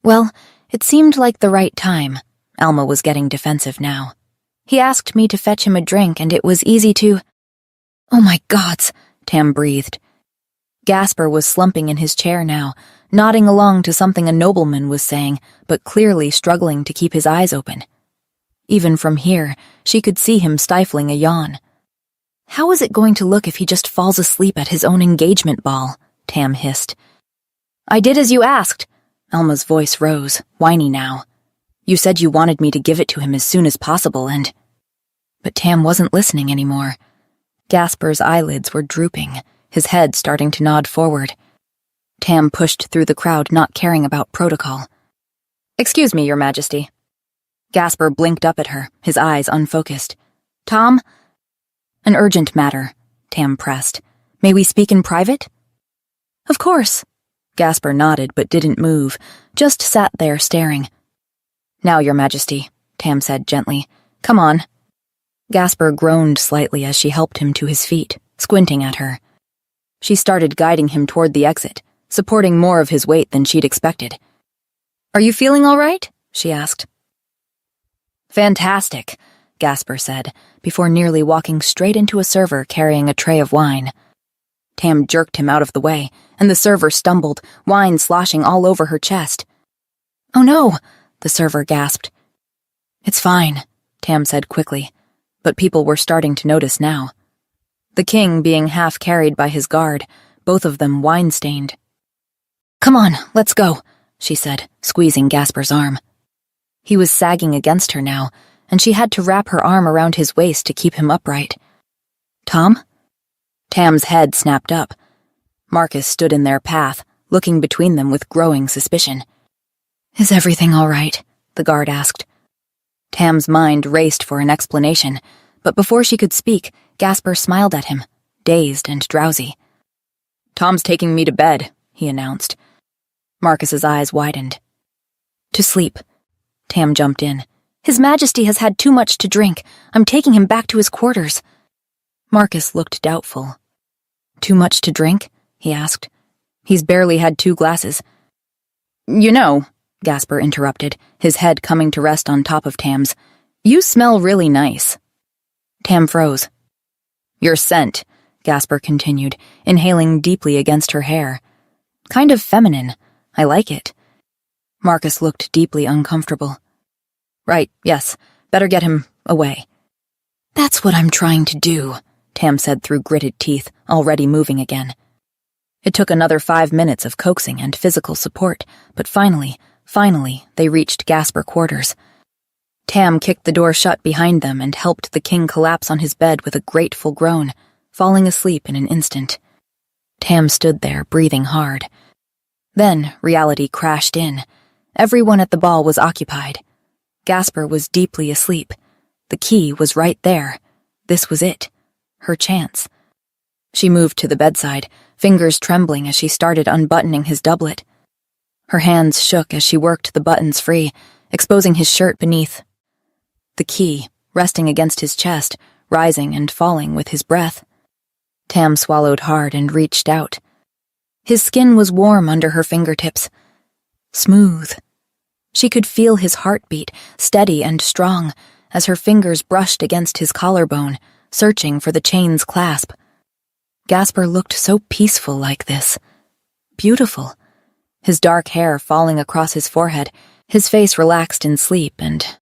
"Well, it seemed like the right time." Alma was getting defensive now. "He asked me to fetch him a drink, and it was easy to..." "Oh my gods," Tam breathed. Gasper was slumping in his chair now, nodding along to something a nobleman was saying, but clearly struggling to keep his eyes open. Even from here, she could see him stifling a yawn. "How is it going to look if he just falls asleep at his own engagement ball?" Tam hissed. "I did as you asked." Alma's voice rose, whiny now. "You said you wanted me to give it to him as soon as possible, and..." But Tam wasn't listening anymore. Gasper's eyelids were drooping, his head starting to nod forward. Tam pushed through the crowd, not caring about protocol. "Excuse me, Your Majesty." Gasper blinked up at her, his eyes unfocused. "Tom?" "An urgent matter," Tam pressed. "May we speak in private?" "Of course." Gasper nodded but didn't move, just sat there staring. "Now, Your Majesty," Tam said gently. "Come on." Gasper groaned slightly as she helped him to his feet, squinting at her. She started guiding him toward the exit, supporting more of his weight than she'd expected. "Are you feeling all right?" she asked. "Fantastic," Gasper said, before nearly walking straight into a server carrying a tray of wine. Tam jerked him out of the way, and the server stumbled, wine sloshing all over her chest. "Oh no," the server gasped. "It's fine," Tam said quickly, but people were starting to notice now. The king being half carried by his guard, both of them wine-stained. "Come on, let's go," she said, squeezing Gasper's arm. He was sagging against her now, and she had to wrap her arm around his waist to keep him upright. "Tom?" Tam's head snapped up. Marcus stood in their path, looking between them with growing suspicion. "Is everything all right?" the guard asked. Tam's mind raced for an explanation, but before she could speak, Gasper smiled at him, dazed and drowsy. "Tom's taking me to bed," he announced. Marcus's eyes widened. "To sleep." Tam jumped in. "His Majesty has had too much to drink. I'm taking him back to his quarters." Marcus looked doubtful. "Too much to drink?" he asked. "He's barely had 2 glasses." "You know," Gasper interrupted, his head coming to rest on top of Tam's, "you smell really nice." Tam froze. "Your scent," Gasper continued, inhaling deeply against her hair. Kind of feminine. I like it. Marcus looked deeply uncomfortable. Right, yes. Better get him away. That's what I'm trying to do, Tam said through gritted teeth, already moving again. It took another 5 minutes of coaxing and physical support, but finally, they reached Gasper quarters. Tam kicked the door shut behind them and helped the king collapse on his bed with a grateful groan, falling asleep in an instant. Tam stood there, breathing hard. Then reality crashed in. Everyone at the ball was occupied. Gasper was deeply asleep. The key was right there. This was it. Her chance. She moved to the bedside, fingers trembling as she started unbuttoning his doublet. Her hands shook as she worked the buttons free, exposing his shirt beneath. The key, resting against his chest, rising and falling with his breath. Tam swallowed hard and reached out. His skin was warm under her fingertips. Smooth. She could feel his heartbeat, steady and strong, as her fingers brushed against his collarbone, searching for the chain's clasp. Gasper looked so peaceful like this. Beautiful. His dark hair falling across his forehead, his face relaxed in sleep and...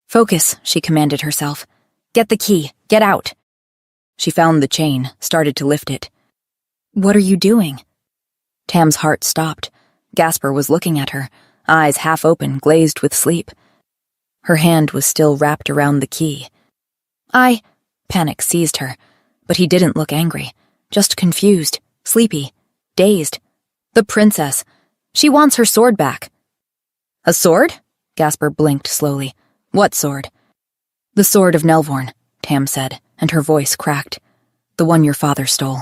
Focus, she commanded herself. Get the key. Get out. She found the chain, started to lift it. What are you doing? Tam's heart stopped. Gasper was looking at her, eyes half open, glazed with sleep. Her hand was still wrapped around the key. Panic seized her, but he didn't look angry, just confused, sleepy, dazed. The princess. She wants her sword back. A sword? Gasper blinked slowly. What sword? The sword of Nelvorn, Tam said, and her voice cracked. The one your father stole.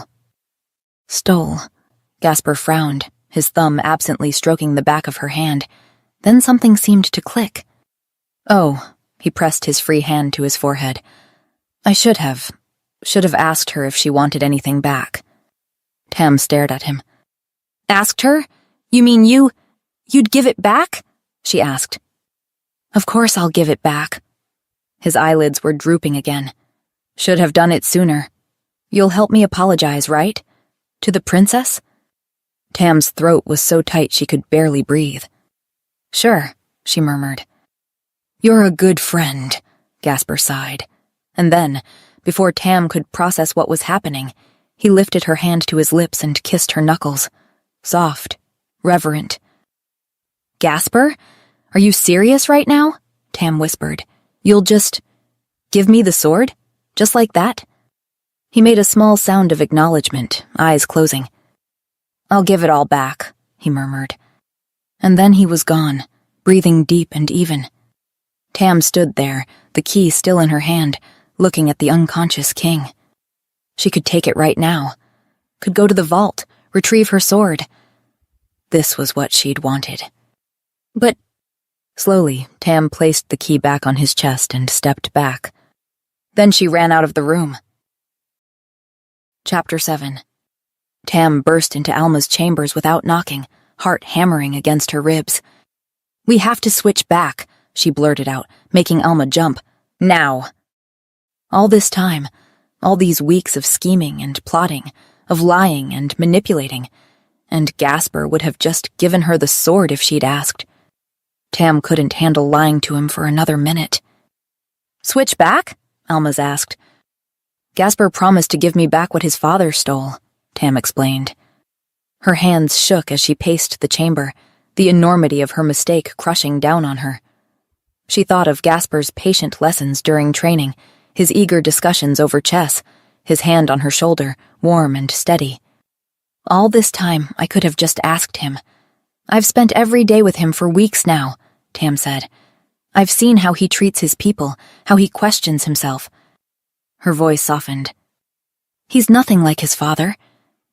Stole. Gasper frowned, his thumb absently stroking the back of her hand. Then something seemed to click. Oh, he pressed his free hand to his forehead. I should have asked her if she wanted anything back. Tam stared at him. Asked her? You mean you'd give it back? She asked. Of course I'll give it back. His eyelids were drooping again. Should have done it sooner. You'll help me apologize, right? To the princess? Tam's throat was so tight she could barely breathe. Sure, she murmured. You're a good friend, Gasper sighed. And then, before Tam could process what was happening, he lifted her hand to his lips and kissed her knuckles. Soft, reverent. Gasper? Are you serious right now? Tam whispered. You'll just give me the sword? Just like that? He made a small sound of acknowledgement, eyes closing. I'll give it all back, he murmured. And then he was gone, breathing deep and even. Tam stood there, the key still in her hand, looking at the unconscious king. She could take it right now. Could go to the vault, retrieve her sword. This was what she'd wanted. But... Slowly, Tam placed the key back on his chest and stepped back. Then she ran out of the room. Chapter 7. Tam burst into Alma's chambers without knocking, heart hammering against her ribs. We have to switch back, she blurted out, making Alma jump. Now. All this time, all these weeks of scheming and plotting, of lying and manipulating, and Gasper would have just given her the sword if she'd asked. Tam couldn't handle lying to him for another minute. Switch back? Alma's asked. Gasper promised to give me back what his father stole, Tam explained. Her hands shook as she paced the chamber, the enormity of her mistake crushing down on her. She thought of Gasper's patient lessons during training, his eager discussions over chess, his hand on her shoulder, warm and steady. All this time, I could have just asked him. I've spent every day with him for weeks now, Tam said. I've seen how he treats his people, how he questions himself. Her voice softened. He's nothing like his father.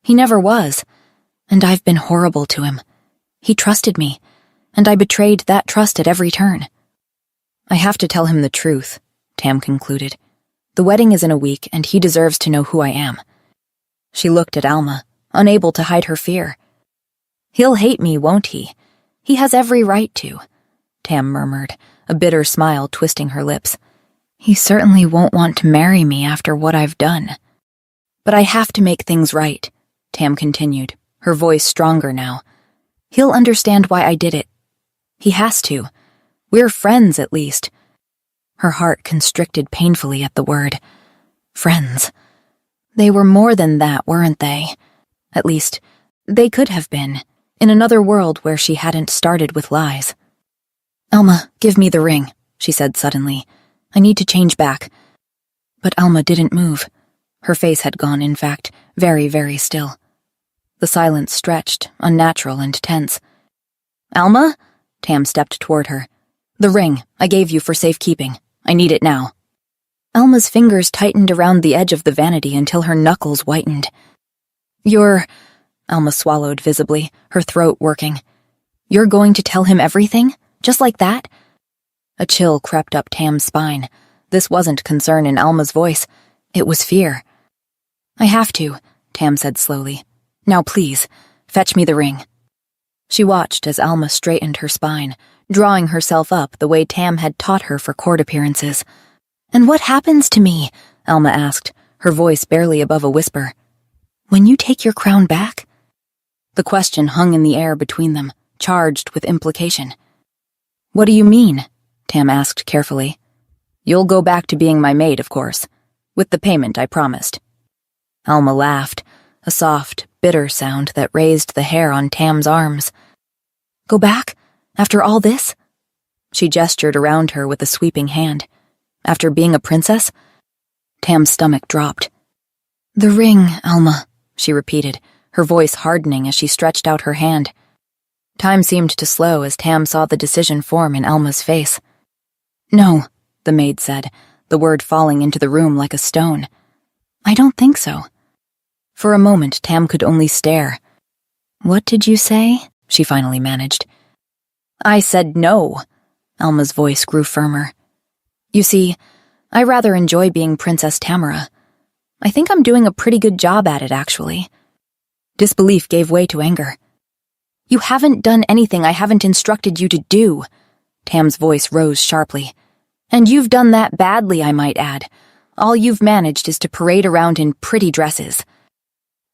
He never was. And I've been horrible to him. He trusted me, and I betrayed that trust at every turn. I have to tell him the truth, Tam concluded. The wedding is in a week, and he deserves to know who I am. She looked at Alma, unable to hide her fear. He'll hate me, won't he? He has every right to, Tam murmured, a bitter smile twisting her lips. He certainly won't want to marry me after what I've done. But I have to make things right, Tam continued, her voice stronger now. "He'll understand why I did it. He has to. We're friends, at least." Her heart constricted painfully at the word. Friends. They were more than that, weren't they? At least, they could have been, in another world where she hadn't started with lies. "Alma, give me the ring," she said suddenly. "I need to change back." But Alma didn't move. Her face had gone, in fact, very, very still. The silence stretched, unnatural and tense. "Alma?" Tam stepped toward her. "The ring I gave you for safekeeping. I need it now." Alma's fingers tightened around the edge of the vanity until her knuckles whitened. "You're—" Alma swallowed visibly, her throat working. "You're going to tell him everything? Just like that?" A chill crept up Tam's spine. This wasn't concern in Alma's voice. It was fear. "I have to," Tam said slowly. "Now please, fetch me the ring." She watched as Alma straightened her spine, drawing herself up the way Tam had taught her for court appearances. "And what happens to me?" Alma asked, her voice barely above a whisper. "When you take your crown back?" The question hung in the air between them, charged with implication. "What do you mean?" Tam asked carefully. "You'll go back to being my maid, of course. With the payment I promised." Alma laughed, a soft, bitter sound that raised the hair on Tam's arms. "Go back? After all this?" She gestured around her with a sweeping hand. "After being a princess?" Tam's stomach dropped. "The ring, Alma," she repeated, her voice hardening as she stretched out her hand. Time seemed to slow as Tam saw the decision form in Alma's face. "No," the maid said, the word falling into the room like a stone. "I don't think so." For a moment, Tam could only stare. "What did you say?" she finally managed. "I said no." Alma's voice grew firmer. "You see, I rather enjoy being Princess Tamara. I think I'm doing a pretty good job at it, actually." Disbelief gave way to anger. "You haven't done anything I haven't instructed you to do." Tam's voice rose sharply. "And you've done that badly, I might add. All you've managed is to parade around in pretty dresses."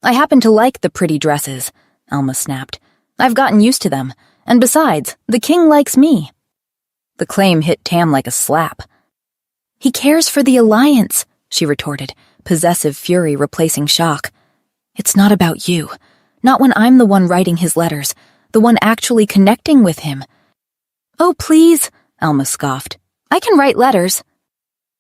"I happen to like the pretty dresses," Alma snapped. "I've gotten used to them, and besides, the king likes me." The claim hit Tam like a slap. "He cares for the alliance," she retorted, possessive fury replacing shock. "It's not about you. Not when I'm the one writing his letters, the one actually connecting with him." "Oh, please," Alma scoffed. "I can write letters."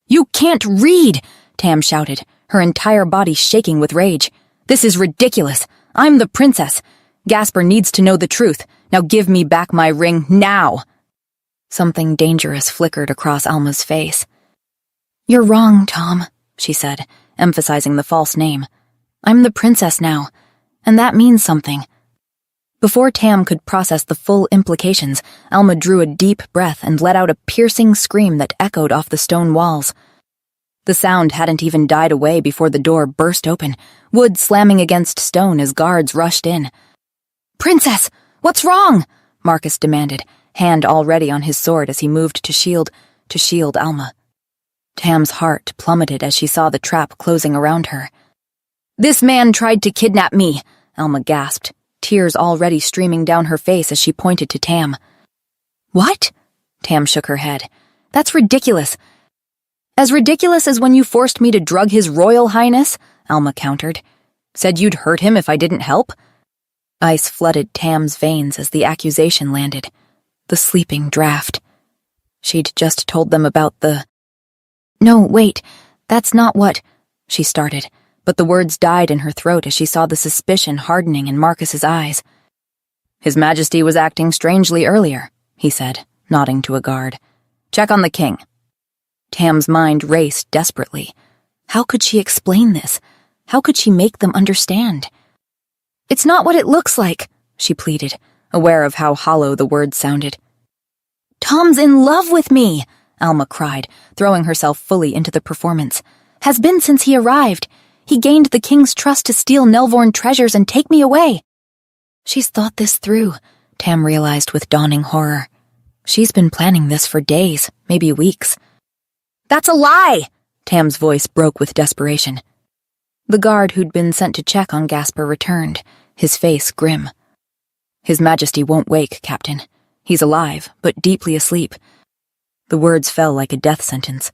"You can't read," Tam shouted, her entire body shaking with rage. "This is ridiculous. I'm the princess. Gasper needs to know the truth. Now give me back my ring, now." Something dangerous flickered across Alma's face. "You're wrong, Tom," she said, emphasizing the false name. "I'm the princess now, and that means something." Before Tam could process the full implications, Alma drew a deep breath and let out a piercing scream that echoed off the stone walls. The sound hadn't even died away before the door burst open, wood slamming against stone as guards rushed in. "Princess, what's wrong?" Marcus demanded, hand already on his sword as he moved to shield Alma. Tam's heart plummeted as she saw the trap closing around her. "This man tried to kidnap me," Alma gasped, tears already streaming down her face as she pointed to Tam. "What?" Tam shook her head. "That's ridiculous." "As ridiculous as when you forced me to drug his royal highness," Alma countered. "Said you'd hurt him if I didn't help?" Ice flooded Tam's veins as the accusation landed. The sleeping draft. She'd just told them about the... "No, wait, that's not what..." she started, but the words died in her throat as she saw the suspicion hardening in Marcus's eyes. "His Majesty was acting strangely earlier," he said, nodding to a guard. "Check on the king." Tam's mind raced desperately. How could she explain this? How could she make them understand? "It's not what it looks like," she pleaded, aware of how hollow the words sounded. "Tom's in love with me," Alma cried, throwing herself fully into the performance. "Has been since he arrived. He gained the king's trust to steal Nelvorn treasures and take me away." She's thought this through, Tam realized with dawning horror. She's been planning this for days, maybe weeks. "That's a lie!" Tam's voice broke with desperation. The guard who'd been sent to check on Gasper returned, his face grim. "His Majesty won't wake, Captain. He's alive, but deeply asleep." The words fell like a death sentence.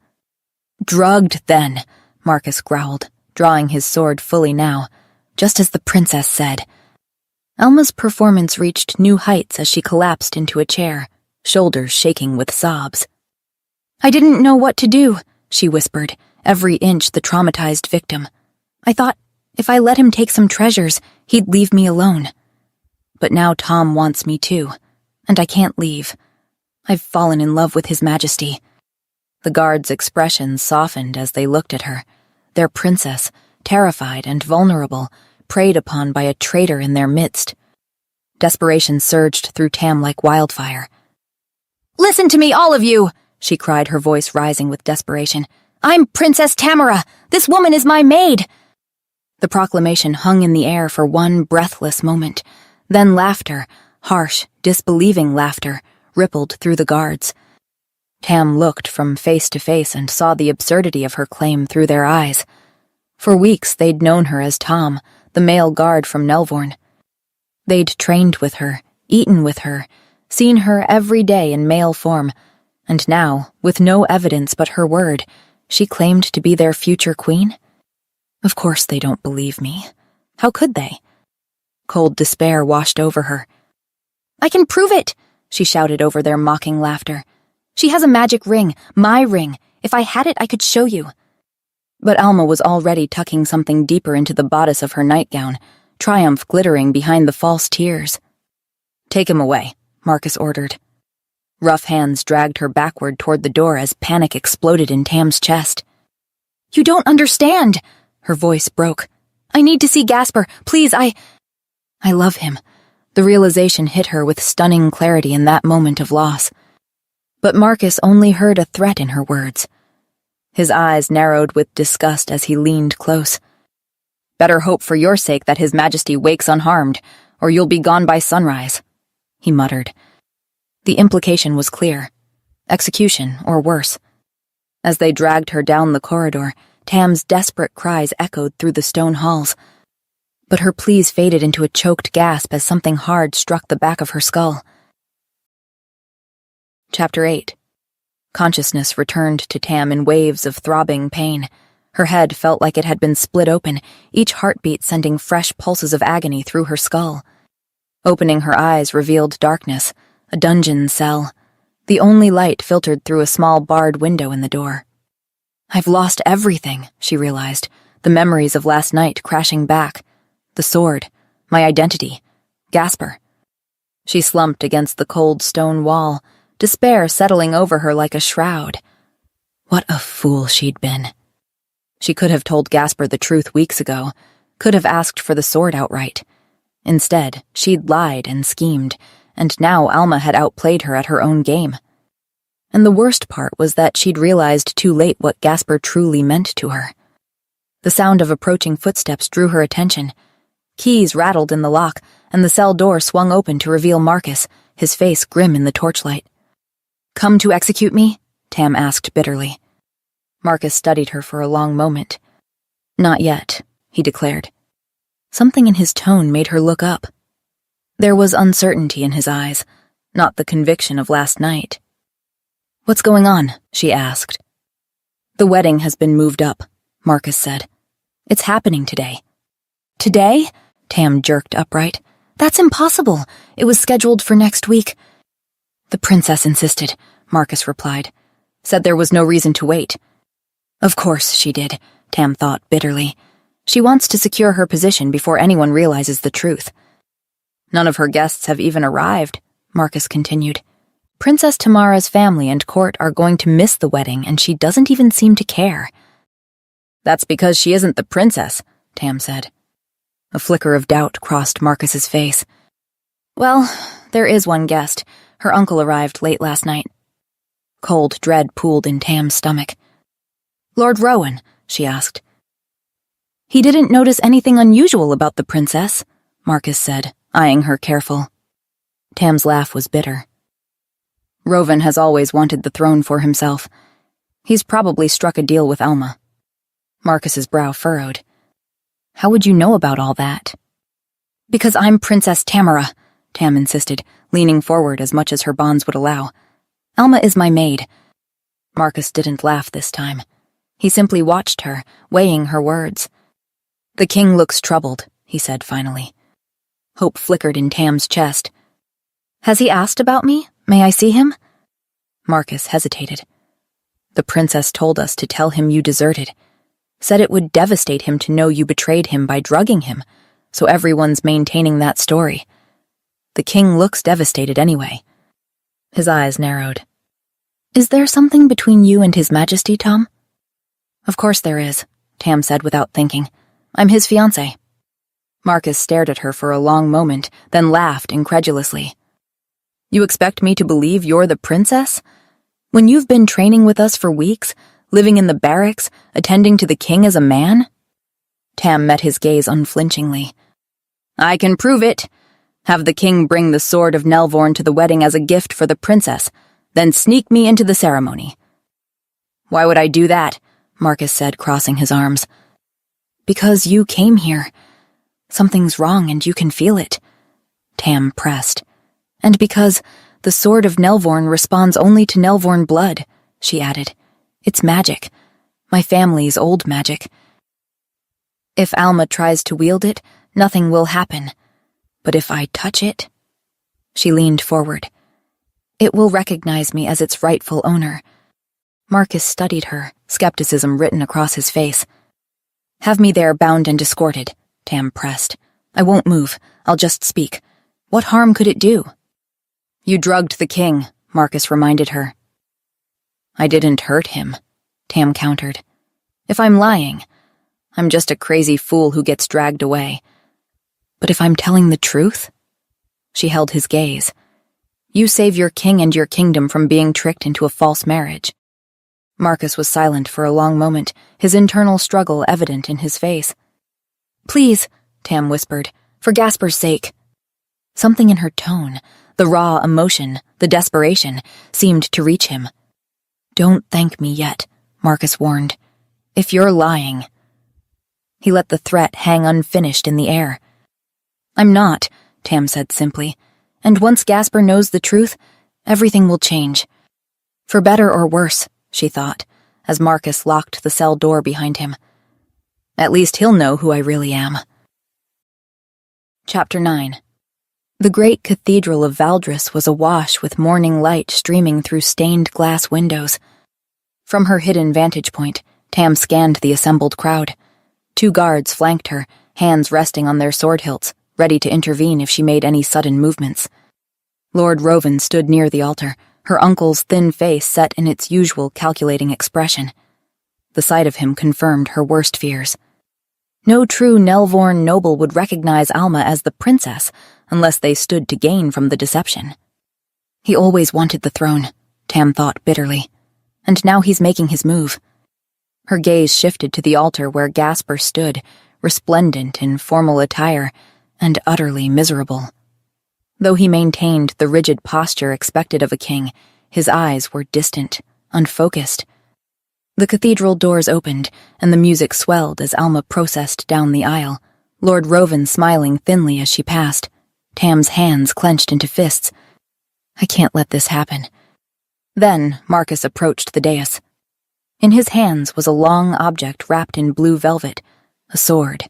"Drugged, then," Marcus growled, drawing his sword fully now, just as the princess said. Alma's performance reached new heights as she collapsed into a chair, shoulders shaking with sobs. "I didn't know what to do," she whispered, every inch the traumatized victim. "I thought if I let him take some treasures, he'd leave me alone. But now Tom wants me too, and I can't leave. I've fallen in love with His Majesty." The guards' expressions softened as they looked at her, their princess, terrified and vulnerable, preyed upon by a traitor in their midst. Desperation surged through Tam like wildfire. "Listen to me, all of you!" she cried, her voice rising with desperation. "I'm Princess Tamara! This woman is my maid!" The proclamation hung in the air for one breathless moment. Then laughter, harsh, disbelieving laughter, rippled through the guards. Tam looked from face to face and saw the absurdity of her claim through their eyes. For weeks they'd known her as Tom, the male guard from Nelvorn. They'd trained with her, eaten with her, seen her every day in male form, and now, with no evidence but her word, she claimed to be their future queen? Of course they don't believe me. How could they? Cold despair washed over her. "I can prove it!" she shouted over their mocking laughter. "She has a magic ring, my ring. If I had it, I could show you." But Alma was already tucking something deeper into the bodice of her nightgown, triumph glittering behind the false tears. "Take him away," Marcus ordered. Rough hands dragged her backward toward the door as panic exploded in Tam's chest. "You don't understand!" Her voice broke. "I need to see Gasper. Please, I love him." The realization hit her with stunning clarity in that moment of loss. But Marcus only heard a threat in her words. His eyes narrowed with disgust as he leaned close. "Better hope for your sake that His Majesty wakes unharmed, or you'll be gone by sunrise," he muttered. The implication was clear. Execution, or worse. As they dragged her down the corridor, Tam's desperate cries echoed through the stone halls. But her pleas faded into a choked gasp as something hard struck the back of her skull. Chapter 8. Consciousness returned to Tam in waves of throbbing pain. Her head felt like it had been split open, each heartbeat sending fresh pulses of agony through her skull. Opening her eyes revealed darkness, a dungeon cell. The only light filtered through a small barred window in the door. "I've lost everything," she realized, the memories of last night crashing back. The sword, my identity, Gasper. She slumped against the cold stone wall, despair settling over her like a shroud. What a fool she'd been. She could have told Gasper the truth weeks ago, could have asked for the sword outright. Instead, she'd lied and schemed, and now Alma had outplayed her at her own game. And the worst part was that she'd realized too late what Gasper truly meant to her. The sound of approaching footsteps drew her attention. Keys rattled in the lock, and the cell door swung open to reveal Marcus, his face grim in the torchlight. "Come to execute me?" Tam asked bitterly. Marcus studied her for a long moment. "Not yet," he declared. Something in his tone made her look up. There was uncertainty in his eyes, not the conviction of last night. "What's going on?" she asked. "The wedding has been moved up," Marcus said. "It's happening today." "Today?" Tam jerked upright. "That's impossible. It was scheduled for next week." "The princess insisted," Marcus replied. "Said there was no reason to wait." Of course she did, Tam thought bitterly. She wants to secure her position before anyone realizes the truth. "None of her guests have even arrived," Marcus continued. "Princess Tamara's family and court are going to miss the wedding, and she doesn't even seem to care." "That's because she isn't the princess," Tam said. A flicker of doubt crossed Marcus's face. "Well, there is one guest. Her uncle arrived late last night." Cold dread pooled in Tam's stomach. "Lord Rowan?" she asked. "He didn't notice anything unusual about the princess," Marcus said, eyeing her careful. Tam's laugh was bitter. "Rowan has always wanted the throne for himself. He's probably struck a deal with Alma." Marcus's brow furrowed. "How would you know about all that?" Because I'm Princess Tamara, Tam insisted, leaning forward as much as her bonds would allow. Alma is my maid. Marcus didn't laugh this time. He simply watched her, weighing her words. The king looks troubled, he said finally. Hope flickered in Tam's chest. Has he asked about me? May I see him? Marcus hesitated. The princess told us to tell him you deserted. Said it would devastate him to know you betrayed him by drugging him, so everyone's maintaining that story. The king looks devastated anyway. His eyes narrowed. Is there something between you and His Majesty, Tom? Of course there is, Tam said without thinking. I'm his fiancé. Marcus stared at her for a long moment, then laughed incredulously. You expect me to believe you're the princess? When you've been training with us for weeks, living in the barracks, attending to the king as a man? Tam met his gaze unflinchingly. I can prove it. Have the king bring the sword of Nelvorn to the wedding as a gift for the princess, then sneak me into the ceremony. Why would I do that? Marcus said, crossing his arms. Because you came here. Something's wrong and you can feel it. Tam pressed. And because the sword of Nelvorn responds only to Nelvorn blood, she added. It's magic. My family's old magic. If Alma tries to wield it, nothing will happen. But if I touch it... She leaned forward. It will recognize me as its rightful owner. Marcus studied her, skepticism written across his face. Have me there bound and escorted, Tam pressed. I won't move. I'll just speak. What harm could it do? You drugged the king, Marcus reminded her. I didn't hurt him, Tam countered. If I'm lying, I'm just a crazy fool who gets dragged away. But if I'm telling the truth? She held his gaze. You save your king and your kingdom from being tricked into a false marriage. Marcus was silent for a long moment, his internal struggle evident in his face. Please, Tam whispered, for Gasper's sake. Something in her tone, the raw emotion, the desperation, seemed to reach him. Don't thank me yet, Marcus warned. If you're lying... He let the threat hang unfinished in the air. I'm not, Tam said simply, and once Gasper knows the truth, everything will change. For better or worse, she thought, as Marcus locked the cell door behind him. At least he'll know who I really am. Chapter 9. The great cathedral of Valdris was awash with morning light streaming through stained glass windows. From her hidden vantage point, Tam scanned the assembled crowd. 2 guards flanked her, hands resting on their sword hilts, ready to intervene if she made any sudden movements. Lord Rovan stood near the altar, her uncle's thin face set in its usual calculating expression. The sight of him confirmed her worst fears. No true Nelvorn noble would recognize Alma as the princess unless they stood to gain from the deception. He always wanted the throne, Tam thought bitterly, and now he's making his move. Her gaze shifted to the altar where Gasper stood, resplendent in formal attire, and utterly miserable. Though he maintained the rigid posture expected of a king, his eyes were distant, unfocused. The cathedral doors opened, and the music swelled as Alma processed down the aisle, Lord Rovan smiling thinly as she passed. Tam's hands clenched into fists. I can't let this happen. Then Marcus approached the dais. In his hands was a long object wrapped in blue velvet, a sword.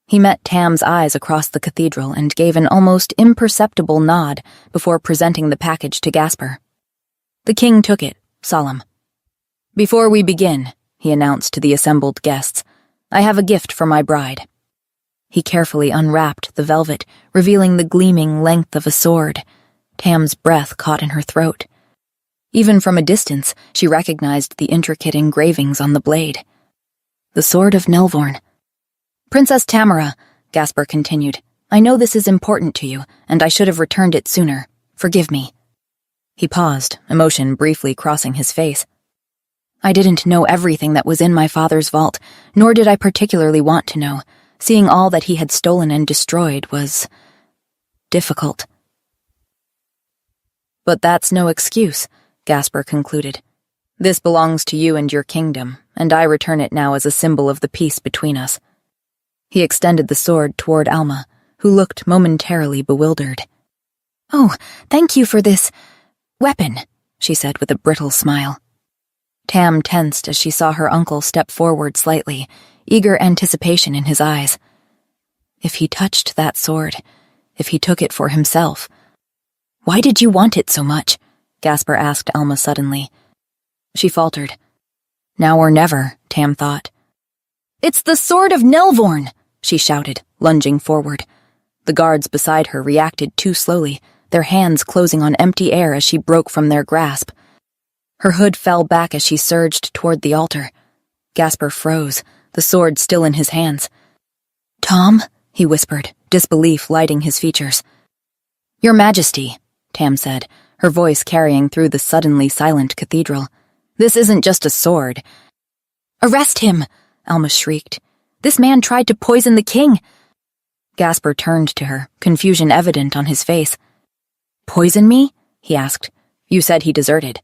He met Tam's eyes across the cathedral and gave an almost imperceptible nod before presenting the package to Gasper. The king took it, solemn. Before we begin, he announced to the assembled guests, I have a gift for my bride. He carefully unwrapped the velvet, revealing the gleaming length of a sword. Tam's breath caught in her throat. Even from a distance, she recognized the intricate engravings on the blade. The sword of Nelvorn. Princess Tamara, Gasper continued, I know this is important to you, and I should have returned it sooner. Forgive me. He paused, emotion briefly crossing his face. I didn't know everything that was in my father's vault, nor did I particularly want to know. Seeing all that he had stolen and destroyed was... difficult. But that's no excuse, Gasper concluded. This belongs to you and your kingdom, and I return it now as a symbol of the peace between us. He extended the sword toward Alma, who looked momentarily bewildered. "Oh, thank you for this weapon," she said with a brittle smile. Tam tensed as she saw her uncle step forward slightly, eager anticipation in his eyes. If he touched that sword, if he took it for himself. "Why did you want it so much?" Gasper asked Alma suddenly. She faltered. Now or never, Tam thought. "It's the sword of Nelvorn!" she shouted, lunging forward. The guards beside her reacted too slowly, their hands closing on empty air as she broke from their grasp. Her hood fell back as she surged toward the altar. Gasper froze, the sword still in his hands. "Tom," he whispered, disbelief lighting his features. "Your Majesty," Tam said, her voice carrying through the suddenly silent cathedral. "This isn't just a sword." "Arrest him!" Alma shrieked. "This man tried to poison the king." Gasper turned to her, confusion evident on his face. "Poison me?" he asked. "You said he deserted."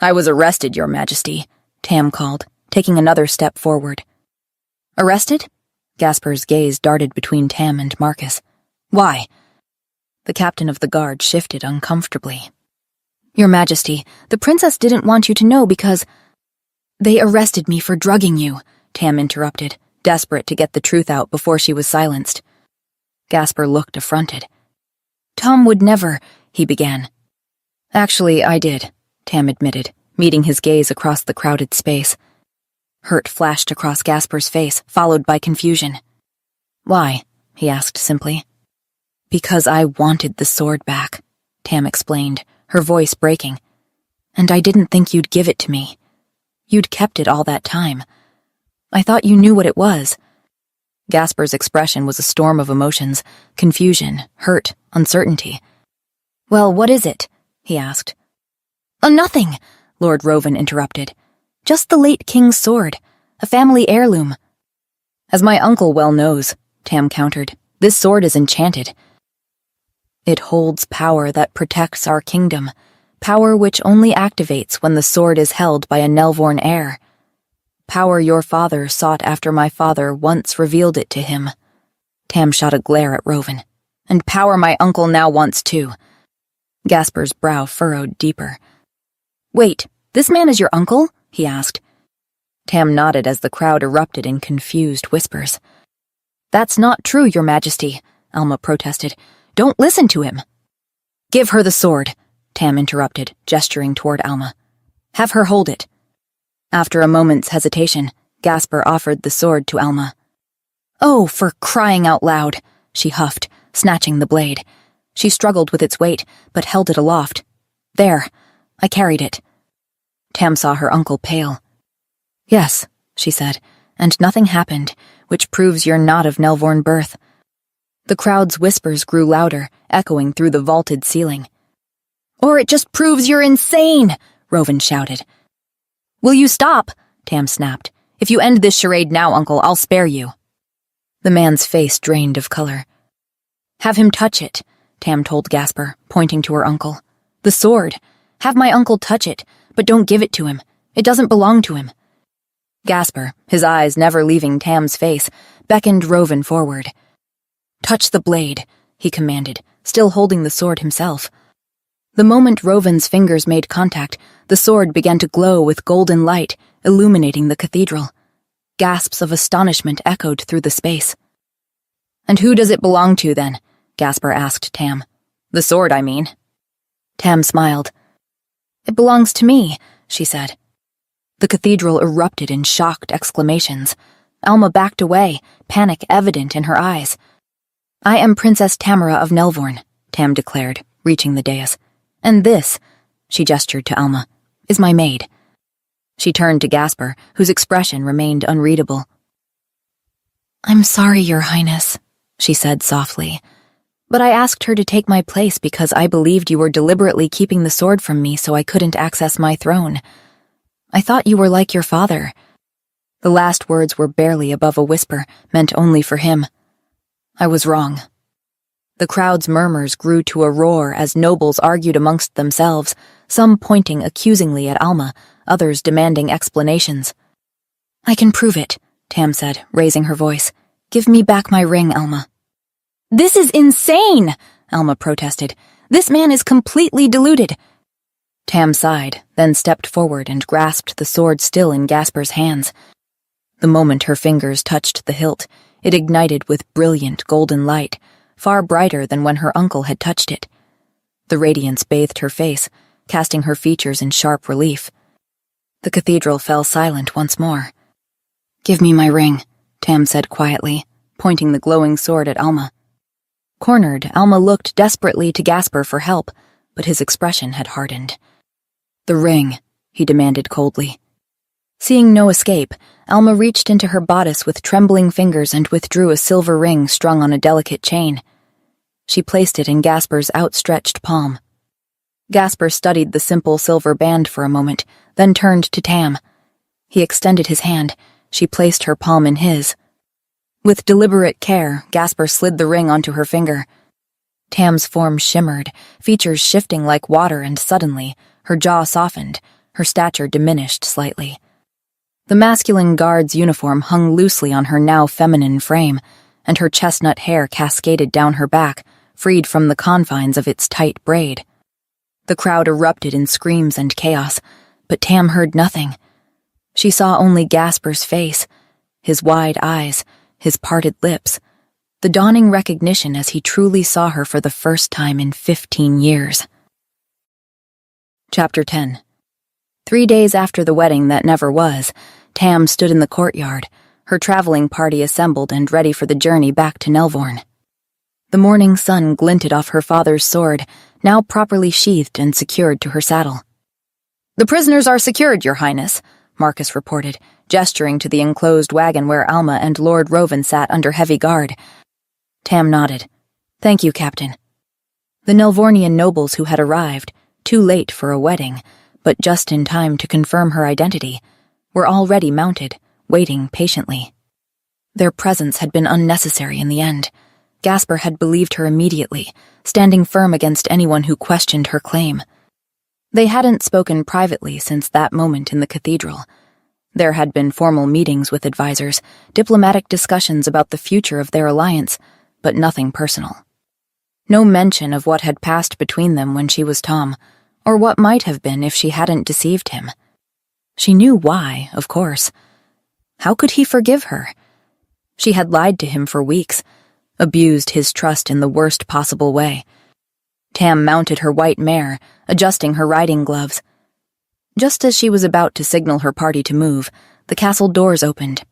"I was arrested, Your Majesty," Tam called, taking another step forward. "Arrested?" Gasper's gaze darted between Tam and Marcus. "Why?" The captain of the guard shifted uncomfortably. "Your Majesty, the princess didn't want you to know because—" "They arrested me for drugging you," Tam interrupted, desperate to get the truth out before she was silenced. Gasper looked affronted. "Tom would never," he began. "Actually, I did," Tam admitted, meeting his gaze across the crowded space. Hurt flashed across Gasper's face, followed by confusion. "Why?" he asked simply. "Because I wanted the sword back," Tam explained, her voice breaking. "And I didn't think you'd give it to me. You'd kept it all that time. I thought you knew what it was." Gasper's expression was a storm of emotions, confusion, hurt, uncertainty. "Well, what is it?" he asked. Nothing," Lord Rovan interrupted. "Just the late king's sword, a family heirloom." "As my uncle well knows," Tam countered, "this sword is enchanted. It holds power that protects our kingdom, power which only activates when the sword is held by a Nelvorn heir. Power your father sought after my father once revealed it to him." Tam shot a glare at Rovan. "And power my uncle now wants too." Gasper's brow furrowed deeper. "Wait, this man is your uncle?" he asked. Tam nodded as the crowd erupted in confused whispers. "That's not true, Your Majesty," Alma protested. "Don't listen to him." "Give her the sword," Tam interrupted, gesturing toward Alma. "Have her hold it." After a moment's hesitation, Gasper offered the sword to Alma. "Oh, for crying out loud," she huffed, snatching the blade. She struggled with its weight, but held it aloft. "There, I carried it." Tam saw her uncle pale. "Yes," she said, "and nothing happened, which proves you're not of Nelvorn birth." The crowd's whispers grew louder, echoing through the vaulted ceiling. "Or it just proves you're insane!" Rovan shouted. "Will you stop?" Tam snapped. "If you end this charade now, Uncle, I'll spare you." The man's face drained of color. "Have him touch it," Tam told Gasper, pointing to her uncle. "The sword. Have my uncle touch it, but don't give it to him. It doesn't belong to him." Gasper, his eyes never leaving Tam's face, beckoned Rovan forward. "Touch the blade," he commanded, still holding the sword himself. The moment Rovan's fingers made contact, the sword began to glow with golden light, illuminating the cathedral. Gasps of astonishment echoed through the space. "And who does it belong to, then?" Gasper asked Tam. "The sword, I mean." Tam smiled. "It belongs to me," she said. The cathedral erupted in shocked exclamations. Alma backed away, panic evident in her eyes. "I am Princess Tamara of Nelvorn," Tam declared, reaching the dais. "And this," she gestured to Alma, "is my maid." She turned to Gasper, whose expression remained unreadable. "I'm sorry, Your Highness," she said softly, "but I asked her to take my place because I believed you were deliberately keeping the sword from me so I couldn't access my throne. I thought you were like your father." The last words were barely above a whisper, meant only for him. "I was wrong." The crowd's murmurs grew to a roar as nobles argued amongst themselves, some pointing accusingly at Alma, others demanding explanations. "I can prove it," Tam said, raising her voice. "Give me back my ring, Alma." "This is insane," Alma protested. "This man is completely deluded." Tam sighed, then stepped forward and grasped the sword still in Gasper's hands. The moment her fingers touched the hilt, it ignited with brilliant golden light, far brighter than when her uncle had touched it. The radiance bathed her face, casting her features in sharp relief. The cathedral fell silent once more. "Give me my ring," Tam said quietly, pointing the glowing sword at Alma. Cornered, Alma looked desperately to Gasper for help, but his expression had hardened. "The ring," he demanded coldly. Seeing no escape, Alma reached into her bodice with trembling fingers and withdrew a silver ring strung on a delicate chain. She placed it in Gasper's outstretched palm. Gasper studied the simple silver band for a moment, then turned to Tam. He extended his hand. She placed her palm in his. With deliberate care, Gasper slid the ring onto her finger. Tam's form shimmered, features shifting like water, and suddenly, her jaw softened, her stature diminished slightly. The masculine guard's uniform hung loosely on her now feminine frame, and her chestnut hair cascaded down her back, freed from the confines of its tight braid. The crowd erupted in screams and chaos, but Tam heard nothing. She saw only Gasper's face, his wide eyes, his parted lips, the dawning recognition as he truly saw her for the first time in 15 years. Chapter 10. 3 days after the wedding that never was, Tam stood in the courtyard, her traveling party assembled and ready for the journey back to Nelvorn. The morning sun glinted off her father's sword, now properly sheathed and secured to her saddle. "The prisoners are secured, Your Highness," Marcus reported, gesturing to the enclosed wagon where Alma and Lord Rovan sat under heavy guard. Tam nodded. "Thank you, Captain." The Nelvornian nobles who had arrived, too late for a wedding, but just in time to confirm her identity, were already mounted, waiting patiently. Their presence had been unnecessary in the end. Gasper had believed her immediately, standing firm against anyone who questioned her claim. They hadn't spoken privately since that moment in the cathedral. There had been formal meetings with advisors, diplomatic discussions about the future of their alliance, but nothing personal. No mention of what had passed between them when she was Tom, or what might have been if she hadn't deceived him. She knew why, of course. How could he forgive her? She had lied to him for weeks, abused his trust in the worst possible way. Tam mounted her white mare, adjusting her riding gloves. Just as she was about to signal her party to move, the castle doors opened.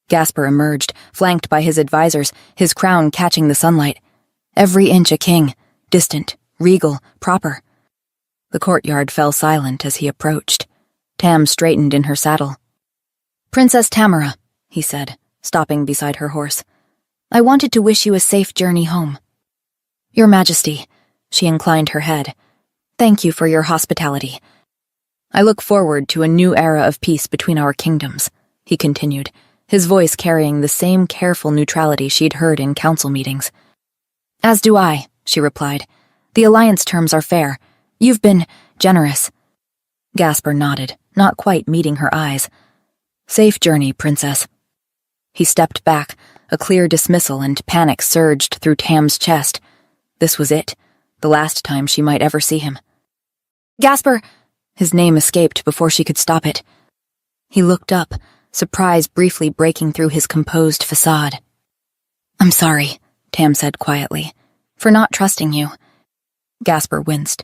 Gasper emerged, flanked by his advisors, his crown catching the sunlight. Every inch a king, distant, regal, proper. The courtyard fell silent as he approached. Tam straightened in her saddle. "Princess Tamara," he said, stopping beside her horse. "I wanted to wish you a safe journey home." "Your Majesty," she inclined her head. "Thank you for your hospitality. I look forward to a new era of peace between our kingdoms," he continued, his voice carrying the same careful neutrality she'd heard in council meetings. "As do I," she replied. "The alliance terms are fair. You've been generous." Gasper nodded, not quite meeting her eyes. "Safe journey, Princess." He stepped back, a clear dismissal, and panic surged through Tam's chest. This was it, the last time she might ever see him. "Gasper!" His name escaped before she could stop it. He looked up, surprise briefly breaking through his composed facade. "I'm sorry," Tam said quietly, "for not trusting you." Gasper winced.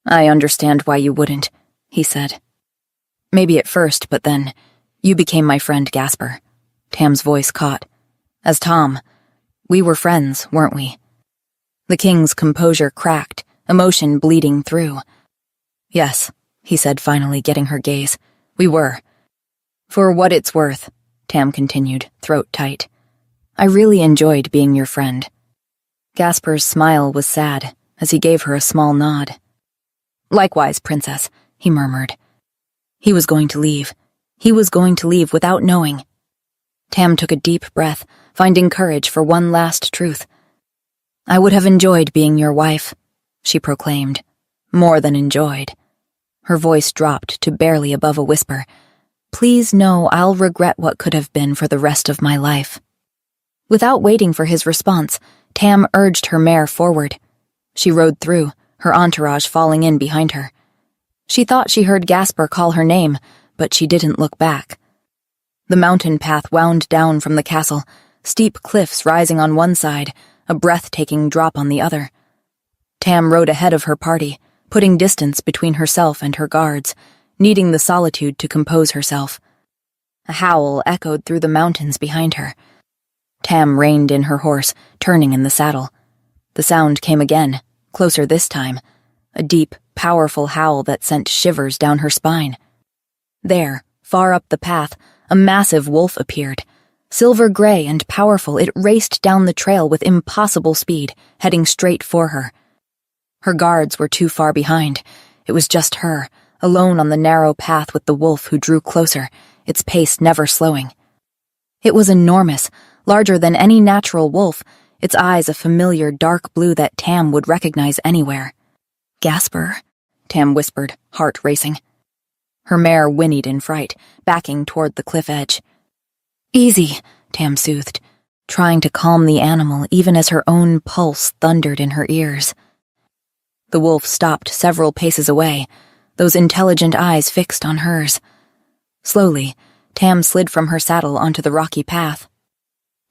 "I understand why you wouldn't," he said. "Maybe at first, but then, you became my friend, Gasper." Tam's voice caught. "As Tom, we were friends, weren't we?" The king's composure cracked, emotion bleeding through. "Yes," he said, finally getting her gaze. "We were." "For what it's worth," Tam continued, throat tight. "I really enjoyed being your friend." Gasper's smile was sad as he gave her a small nod. "Likewise, Princess," he murmured. He was going to leave. He was going to leave without knowing. Tam took a deep breath, finding courage for one last truth. "I would have enjoyed being your wife," she proclaimed. More than enjoyed. Her voice dropped to barely above a whisper. "Please know I'll regret what could have been for the rest of my life." Without waiting for his response, Tam urged her mare forward. She rode through, her entourage falling in behind her. She thought she heard Gasper call her name, but she didn't look back. The mountain path wound down from the castle, steep cliffs rising on one side, a breathtaking drop on the other. Tam rode ahead of her party, putting distance between herself and her guards, needing the solitude to compose herself. A howl echoed through the mountains behind her. Tam reined in her horse, turning in the saddle. The sound came again, closer this time, a deep, powerful howl that sent shivers down her spine. There, far up the path, a massive wolf appeared. Silver gray and powerful, it raced down the trail with impossible speed, heading straight for her. Her guards were too far behind. It was just her, alone on the narrow path with the wolf who drew closer, its pace never slowing. It was enormous, larger than any natural wolf, its eyes a familiar dark blue that Tam would recognize anywhere. "Gasper," Tam whispered, heart racing. Her mare whinnied in fright, backing toward the cliff edge. "Easy," Tam soothed, trying to calm the animal even as her own pulse thundered in her ears. The wolf stopped several paces away, those intelligent eyes fixed on hers. Slowly, Tam slid from her saddle onto the rocky path.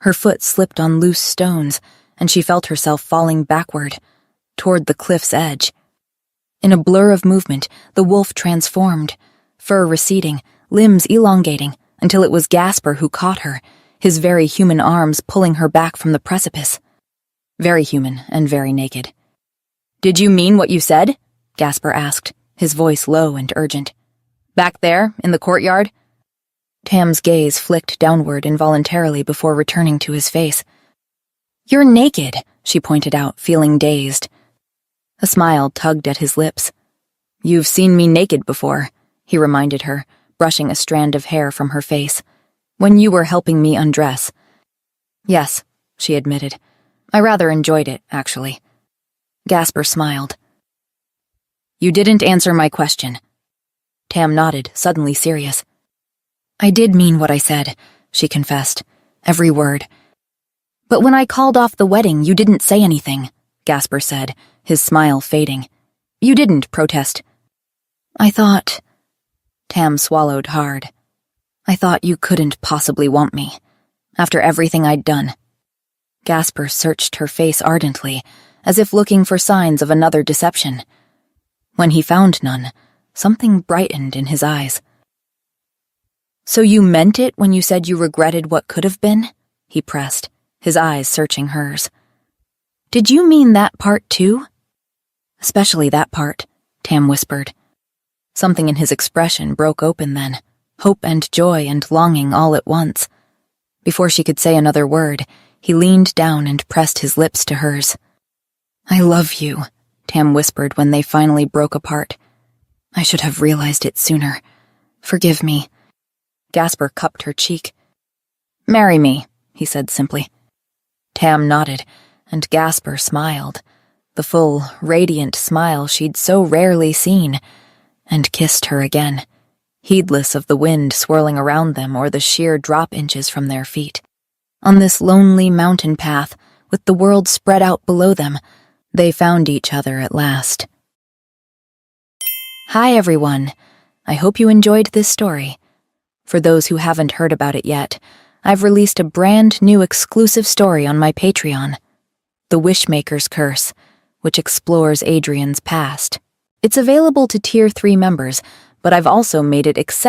Her foot slipped on loose stones, and she felt herself falling backward, toward the cliff's edge. In a blur of movement, the wolf transformed, fur receding, limbs elongating, until it was Gasper who caught her, his very human arms pulling her back from the precipice. Very human and very naked. "Did you mean what you said?" Gasper asked, his voice low and urgent. "Back there, in the courtyard?" Tam's gaze flicked downward involuntarily before returning to his face. "You're naked," she pointed out, feeling dazed. A smile tugged at his lips. "You've seen me naked before," he reminded her, brushing a strand of hair from her face. "When you were helping me undress." "Yes," she admitted. "I rather enjoyed it, actually." Gasper smiled. "You didn't answer my question." Tam nodded, suddenly serious. "I did mean what I said," she confessed, every word. "But when I called off the wedding, you didn't say anything," Gasper said, his smile fading. "You didn't protest." "I thought—" Tam swallowed hard. "I thought you couldn't possibly want me, after everything I'd done." Gasper searched her face ardently, as if looking for signs of another deception. When he found none, something brightened in his eyes. "So you meant it when you said you regretted what could have been?" he pressed, his eyes searching hers. "Did you mean that part too?" "Especially that part," Tam whispered. Something in his expression broke open then, hope and joy and longing all at once. Before she could say another word, he leaned down and pressed his lips to hers. "I love you," Tam whispered when they finally broke apart. "I should have realized it sooner. Forgive me." Gasper cupped her cheek. "Marry me," he said simply. Tam nodded, and Gasper smiled, the full, radiant smile she'd so rarely seen, and kissed her again, heedless of the wind swirling around them or the sheer drop inches from their feet. On this lonely mountain path, with the world spread out below them, they found each other at last. Hi everyone, I hope you enjoyed this story. For those who haven't heard about it yet, I've released a brand new exclusive story on my Patreon, The Wishmaker's Curse, which explores Adrian's past. It's available to Tier 3 members, but I've also made it accessible